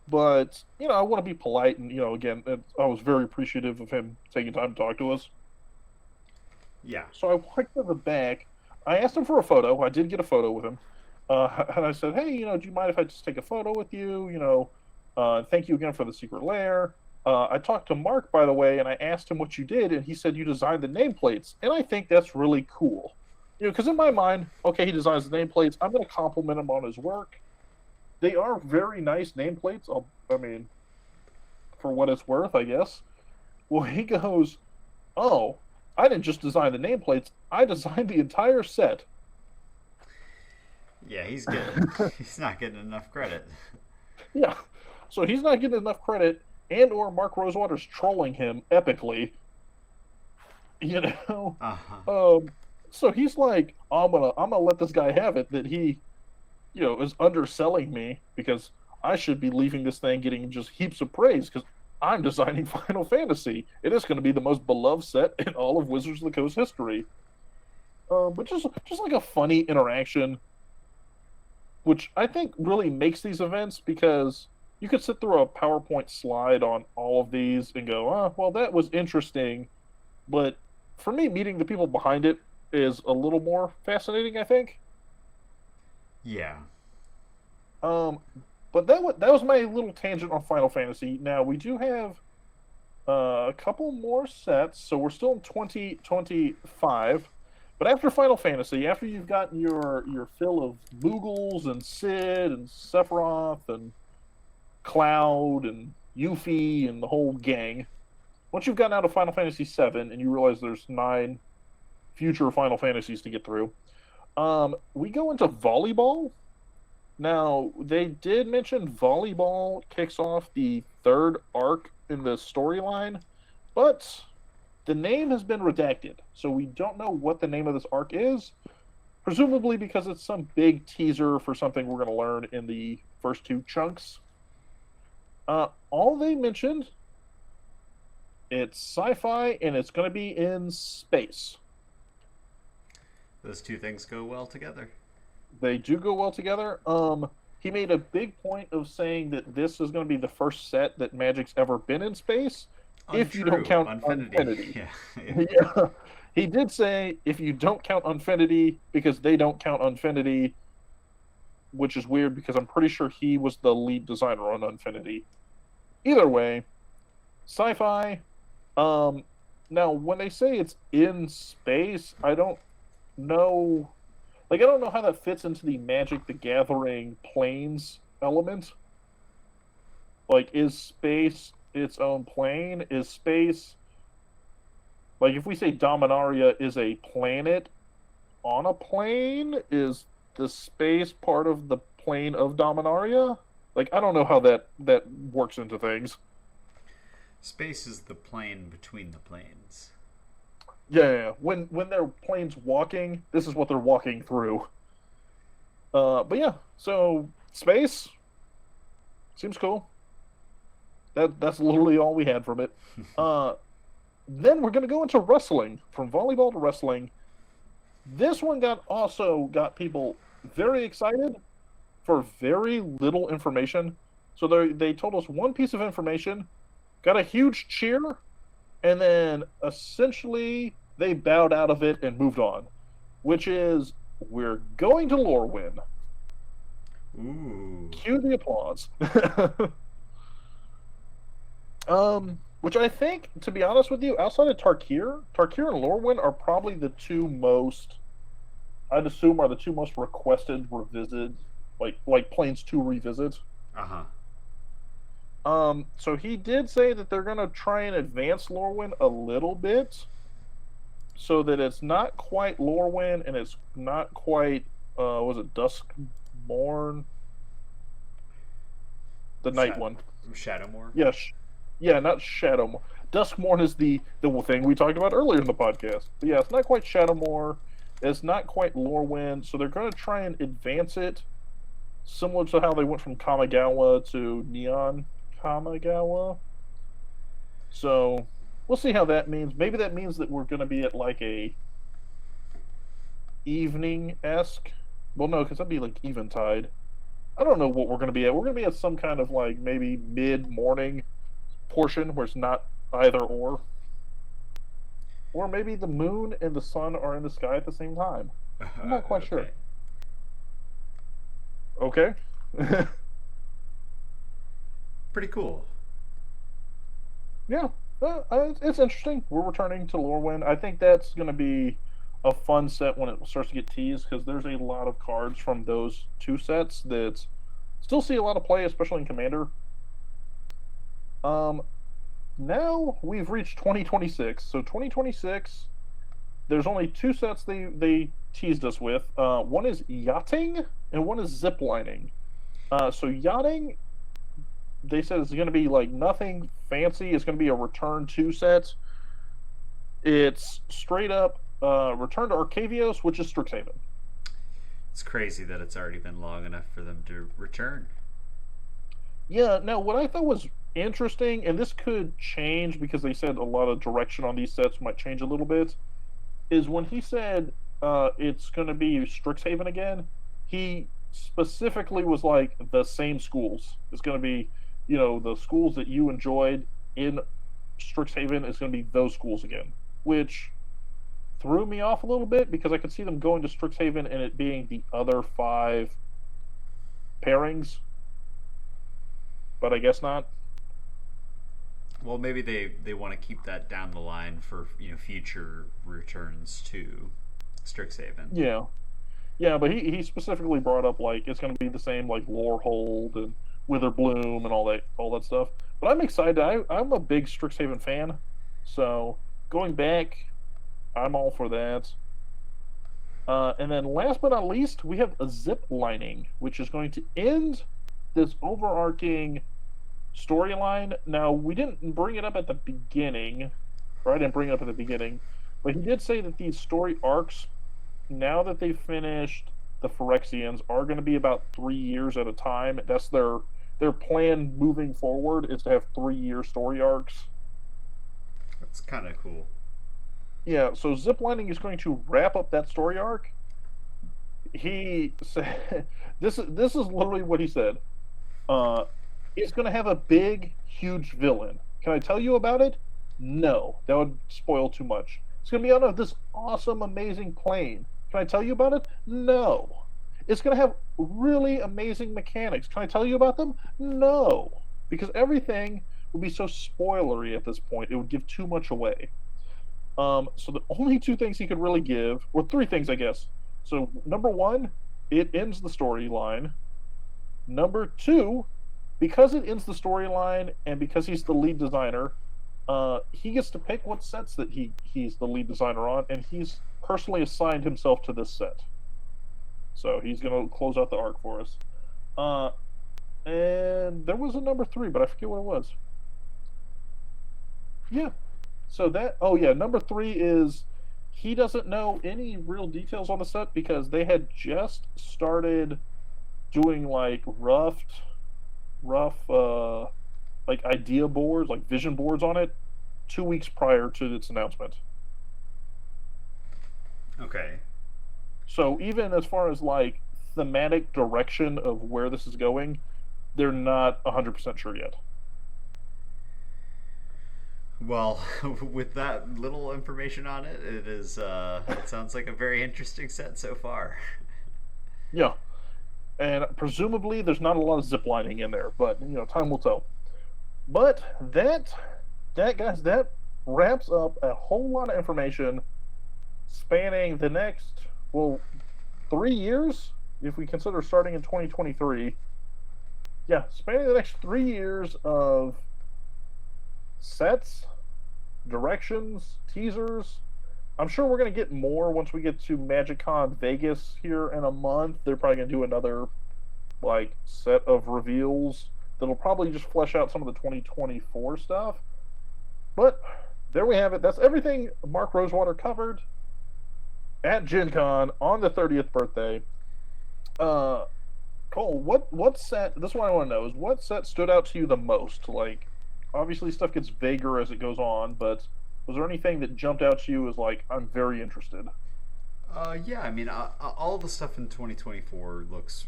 But I want to be polite, and again, I was very appreciative of him taking time to talk to us. Yeah. So I walked to the back. I asked him for a photo. I did get a photo with him, and I said, hey, do you mind if I just take a photo with you? Thank you again for the secret lair. I talked to Mark, by the way, and I asked him what you did, and he said you designed the nameplates, and I think that's really cool. Because in my mind, okay, he designs the nameplates. I'm going to compliment him on his work. They are very nice nameplates. I mean, for what it's worth, I guess. Well, he goes, oh, I didn't just design the nameplates. I designed the entire set. Yeah, he's not getting enough credit. Yeah. So he's not getting enough credit, and or Mark Rosewater's trolling him epically. Uh-huh. So he's like, I'm gonna let this guy have it that he, is underselling me because I should be leaving this thing getting just heaps of praise because I'm designing Final Fantasy. It is going to be the most beloved set in all of Wizards of the Coast history. But just like a funny interaction, which I think really makes these events because you could sit through a PowerPoint slide on all of these and go, oh, well, that was interesting. But for me, meeting the people behind it is a little more fascinating, I think. Yeah. Um, but that was my little tangent on Final Fantasy. Now, we do have a couple more sets, so we're still in 2025. But after Final Fantasy, after you've gotten your fill of Moogles and Sid and Sephiroth and Cloud and Yuffie and the whole gang, once you've gotten out of Final Fantasy VII and you realize there's 9 future Final Fantasies to get through, we go into volleyball. Now, they did mention volleyball kicks off the 3rd arc in the storyline, but the name has been redacted, so we don't know what the name of this arc is, presumably because it's some big teaser for something we're going to learn in the first 2 chunks. All they mentioned, it's sci-fi, and it's going to be in space. Those two things go well together. They do go well together. He made a big point of saying that this is going to be the first set that Magic's ever been in space, if you don't count Unfinity. Yeah. Yeah. He did say if you don't count Unfinity, because they don't count Unfinity, which is weird because I'm pretty sure he was the lead designer on Unfinity. Either way, sci-fi. Now, when they say it's in space, I don't know. I don't know how that fits into the Magic the Gathering planes element. Is space its own plane? Is space... if we say Dominaria is a planet on a plane, is the space part of the plane of Dominaria? I don't know how that works into things. Space is the plane between the planes. Yeah. When they're planes walking, this is what they're walking through. But yeah, so space seems cool. That's literally all we had from it. Then we're gonna go into wrestling, from volleyball to wrestling. This one got people very excited for very little information. So they told us one piece of information, got a huge cheer, and then essentially they bowed out of it and moved on, which is we're going to Lorwyn. Ooh. Cue the applause. Which I think, to be honest with you, outside of Tarkir and Lorwyn are probably the two most, I'd assume, are the two most requested revisits, like planes to revisit. Uh-huh. So he did say that they're gonna try and advance Lorwyn a little bit, so that it's not quite Lorwyn and it's not quite, was it Duskmorn? The night one. Shadowmoor? Yes. Yeah, not Shadowmoor. Duskmorn is the thing we talked about earlier in the podcast. But yeah, it's not quite Shadowmoor. It's not quite Lorwyn. So they're going to try and advance it, similar to how they went from Kamigawa to Neon Kamigawa. So we'll see how that means. Maybe that means that we're going to be at like a evening-esque. Well, no, because that'd be like eventide. I don't know what we're going to be at. We're going to be at some kind of like maybe mid-morning portion where it's not either or. Or maybe the moon and the sun are in the sky at the same time. I'm not quite sure. Okay. Pretty cool. Yeah, it's interesting. We're returning to Lorwyn. I think that's going to be a fun set when it starts to get teased, because there's a lot of cards from those two sets that still see a lot of play, especially in Commander. Now we've reached 2026. So 2026, there's only two sets they teased us with. One is yachting and one is ziplining. So yachting, they said it's going to be like nothing fancy. It's going to be a return to set. It's straight up return to Arcavios, which is Strixhaven. It's crazy that it's already been long enough for them to return. Yeah, now what I thought was interesting, and this could change because they said a lot of direction on these sets might change a little bit, is when he said it's going to be Strixhaven again, he specifically was like the same schools. It's going to be, the schools that you enjoyed in Strixhaven is going to be those schools again, which threw me off a little bit because I could see them going to Strixhaven and it being the other 5 pairings, but I guess not. Well, maybe they want to keep that down the line for future returns to Strixhaven. Yeah, but he specifically brought up like it's going to be the same like Lorehold and Witherbloom and all that stuff. But I'm excited. I'm a big Strixhaven fan, so going back, I'm all for that. And then last but not least, we have a zip lining, which is going to end this overarching storyline. Now, we didn't bring it up at the beginning, or I didn't bring it up at the beginning, but he did say that these story arcs, now that they've finished the Phyrexians, are going to be about 3 years at a time. That's their plan moving forward, is to have 3-year story arcs. That's kind of cool. Yeah, so ziplining is going to wrap up that story arc. He said, this is literally what he said. It's going to have a big, huge villain. Can I tell you about it? No, that would spoil too much. It's going to be on this awesome, amazing plane. Can I tell you about it? No. It's going to have really amazing mechanics. Can I tell you about them? No. Because everything would be so spoilery at this point. It would give too much away. So the only 2 things he could really give, or 3 things, I guess. So number 1, it ends the storyline. Number 2, because it ends the storyline and because he's the lead designer, he gets to pick what sets that he's the lead designer on, and he's personally assigned himself to this set. So he's going to close out the arc for us. And there was a number 3, but I forget what it was. Yeah. So number 3 is he doesn't know any real details on the set because they had just started doing like rough like idea boards, like vision boards on it 2 weeks prior to its announcement. Okay. So even as far as like thematic direction of where this is going, they're not 100% sure yet. Well, with that little information on it, it is it sounds like a very interesting set so far. Yeah. And presumably there's not a lot of ziplining in there, but time will tell. But that that, guys, that wraps up a whole lot of information spanning the next, well, 3 years, if we consider starting in 2023. Yeah, spanning the next 3 years of sets, directions, teasers. I'm sure we're going to get more once we get to MagicCon Vegas here in a month. They're probably going to do another like set of reveals that'll probably just flesh out some of the 2024 stuff. But there we have it. That's everything Mark Rosewater covered at Gen Con on the 30th birthday. Cole, what set? This is what I want to know: is what set stood out to you the most? Like, obviously, stuff gets vaguer as it goes on, but was there anything that jumped out to you as like, I'm very interested? Yeah, I mean, all the stuff in 2024 looks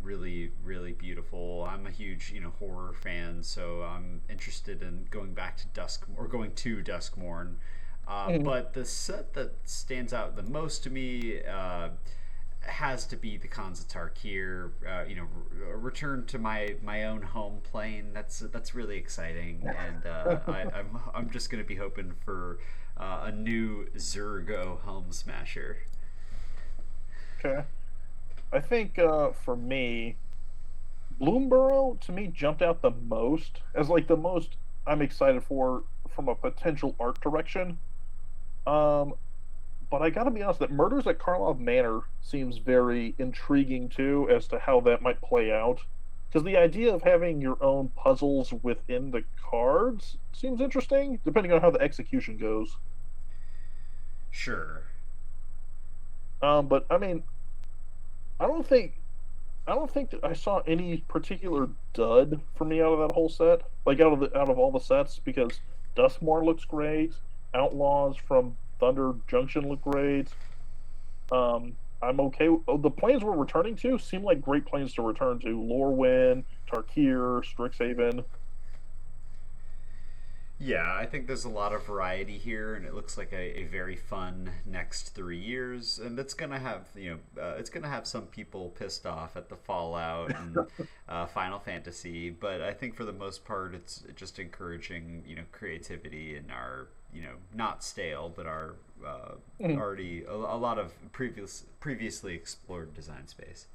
really, really beautiful. I'm a huge, horror fan, so I'm interested in going back to Duskmorn. Mhm. But the set that stands out the most to me has to be the Khans of Tarkir. Return to my own home plane. That's really exciting, and I'm just gonna be hoping for a new Zurgo Helm Smasher. Okay. I think for me, Bloomborough to me jumped out the most as like the most I'm excited for from a potential art direction. Um, but I gotta be honest, that Murders at Karlov Manor seems very intriguing too as to how that might play out. Because the idea of having your own puzzles within the cards seems interesting, depending on how the execution goes. Sure. But I mean, I don't think I don't think that I saw any particular dud for me out of that whole set. Like out of all the sets, because Duskmore looks great. Outlaws from Thunder Junction look great. I'm okay. Oh, the planes we're returning to seem like great planes to return to. Lorwyn, Tarkir, Strixhaven. Yeah, I think there's a lot of variety here, and it looks like a very fun next 3 years. And it's gonna have it's gonna have some people pissed off at the Fallout and Final Fantasy, but I think for the most part, it's just encouraging creativity in our not stale, but our already a lot of previously explored design space.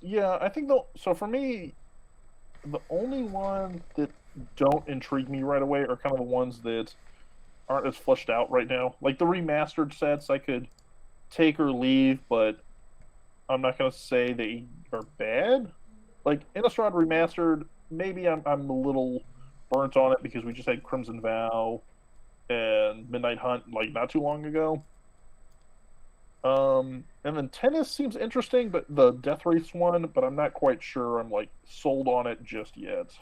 Yeah, I think the so for me, the only ones that don't intrigue me right away are kind of the ones that aren't as fleshed out right now. Like the remastered sets, I could take or leave, but I'm not gonna say they are bad. Like Innistrad remastered, maybe I'm a little burnt on it because we just had Crimson Vow and Midnight Hunt like not too long ago. And then Tennis seems interesting, but the Death Race one, but I'm not quite sure I'm like sold on it just yet.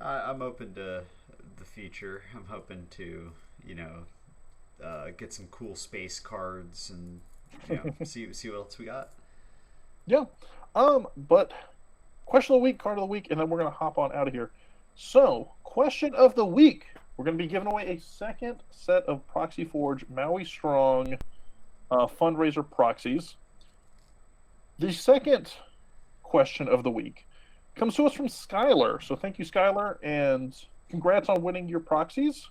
I'm open to the future. I'm hoping to get some cool space cards and see what else we got. Yeah. But question of the week, card of the week, and then we're gonna hop on out of here. So, question of the week. We're gonna be giving away a second set of Proxy Forge Maui Strong fundraiser proxies. The second question of the week comes to us from Skylar. So thank you, Skylar, and congrats on winning your proxies.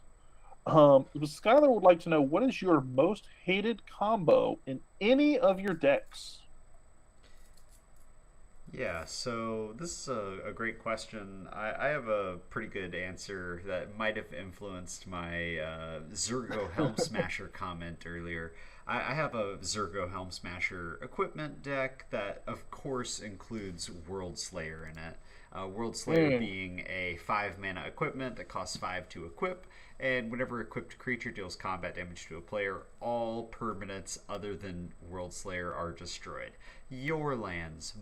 Skylar would like to know, what is your most hated combo in any of your decks? Yeah, so this is a great question. I have a pretty good answer that might have influenced my Zurgo Helm Smasher comment earlier. I have a Zurgo Helm Smasher equipment deck that, of course, includes World Slayer in it. World Slayer being a 5 mana equipment that costs 5 to equip, and whenever equipped creature deals combat damage to a player, all permanents other than World Slayer are destroyed. Your lands,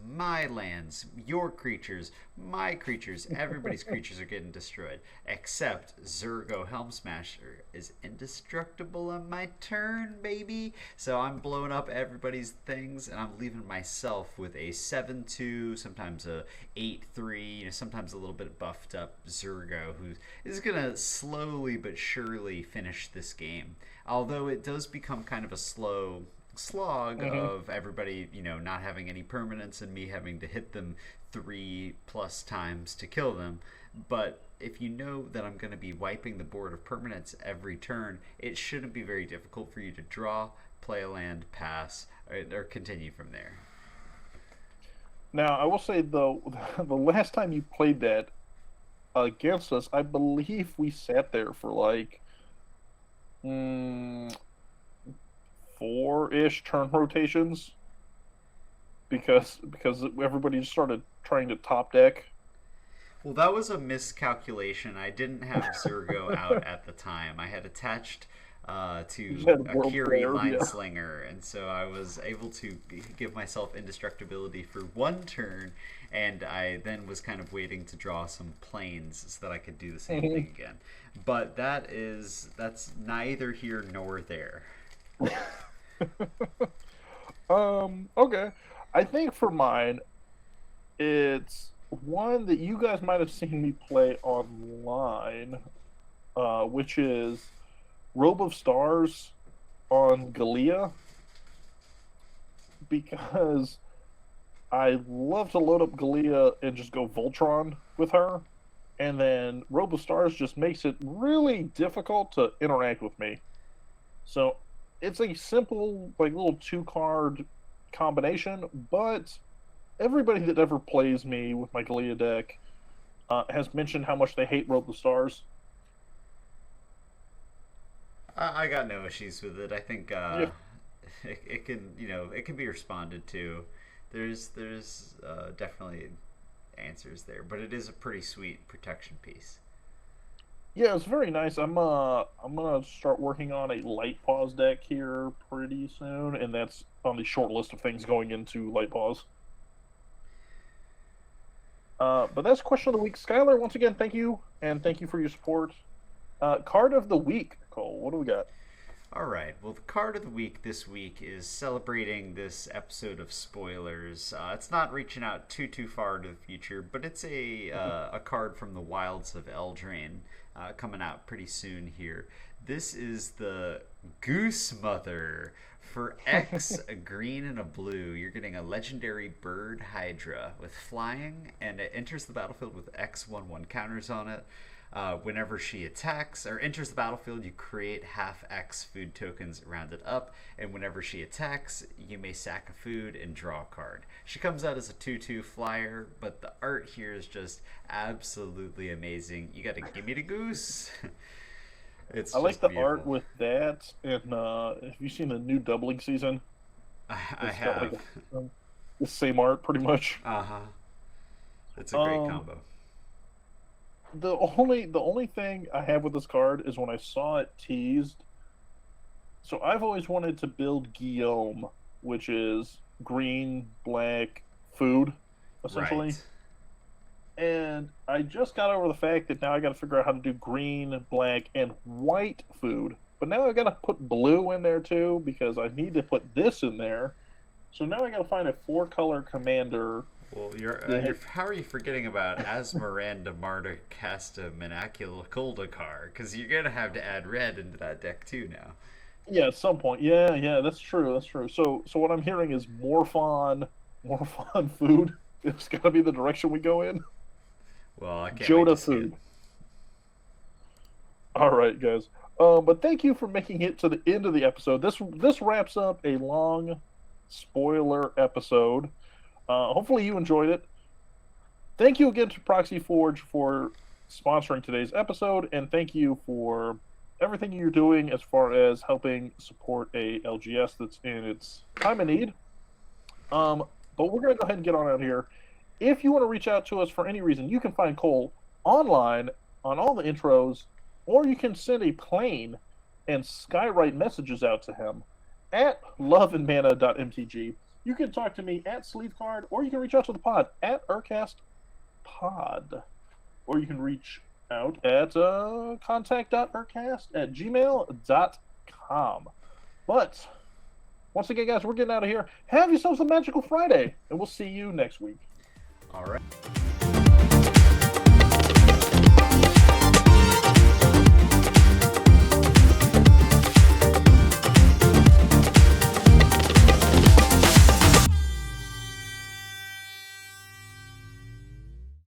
your creatures, my creatures, everybody's creatures are getting destroyed. Except Zurgo Helm Smasher is indestructible on my turn, baby. So I'm blowing up everybody's things, and I'm leaving myself with a 7-2, sometimes a 8-3, sometimes a little bit buffed up Zurgo, who is gonna slowly but surely finish this game. Although it does become kind of a slow slog of everybody, not having any permanence and me having to hit them 3+ times to kill them. But if you know that I'm going to be wiping the board of permanence every turn, it shouldn't be very difficult for you to draw, play a land, pass, or continue from there. Now, I will say, though, the last time you played that against us, I believe we sat there for like 4-ish turn rotations because everybody just started trying to top deck. Well, that was a miscalculation. I didn't have Zergo out at the time. I had attached to a Curie Lineslinger, and so I was able to give myself indestructibility for one turn, and I then was kind of waiting to draw some planes so that I could do the same thing again. But that's neither here nor there. Okay. I think for mine, it's one that you guys might have seen me play online, which is Robe of Stars on Galea, because I love to load up Galea and just go Voltron with her, and then Robe of Stars just makes it really difficult to interact with me. So it's a simple, like, little 2-card combination, but everybody that ever plays me with my Galea deck has mentioned how much they hate Robe of Stars. I got no issues with it. I think it can it can be responded to. There's definitely answers there, but it is a pretty sweet protection piece. Yeah, it's very nice. I'm gonna start working on a Light Paws deck here pretty soon, and that's on the short list of things going into Light Paws. But that's question of the week. Skylar, once again, thank you, and thank you for your support. Card of the week, Cole. What do we got? All right. Well, the card of the week this week is celebrating this episode of spoilers. It's not reaching out too far to the future, but it's a card from the Wilds of Eldraine coming out pretty soon here. This is the Goose Mother. For X, a green and a blue, you're getting a legendary bird Hydra with flying, and it enters the battlefield with X/1/1 counters on it. Whenever she attacks or enters the battlefield, you create half X food tokens rounded up, and whenever she attacks, you may sack a food and draw a card. She comes out as a 2/2 flyer, but the art here is just absolutely amazing. You gotta give me the goose. I like the beautiful art with that, and have you seen the new Doubling season? I have. Like the same art, pretty much. It's a great combo. The only thing I have with this card is when I saw it teased. So I've always wanted to build Guillaume, which is green, black, food, essentially. Right. And I just got over the fact that now I got to figure out how to do green, black, and white food. But now I got to put blue in there too, because I need to put this in there. So now I got to find a 4-color commander. Well, how are you forgetting about Asmaranda Marta Casta Manacula Kuldakar? Because you're going to have to add red into that deck too now. Yeah, at some point. Yeah, that's true. So what I'm hearing is Morphon food. It's got to be the direction we go in. Well, I can't Joda food. All right, guys. But thank you for making it to the end of the episode. This wraps up a long spoiler episode. Hopefully you enjoyed it. Thank you again to Proxy Forge for sponsoring today's episode, and thank you for everything you're doing as far as helping support a LGS that's in its time of need. But we're going to go ahead and get on out here. If you want to reach out to us for any reason, you can find Cole online on all the intros, or you can send a plain and skywrite messages out to him at loveandmana.mtg. You can talk to me at Sleevecard, or you can reach out to the pod at ErCast Pod, or you can reach out at contact.urcast@gmail.com. But once again, guys, we're getting out of here. Have yourselves a magical Friday, and we'll see you next week. All right.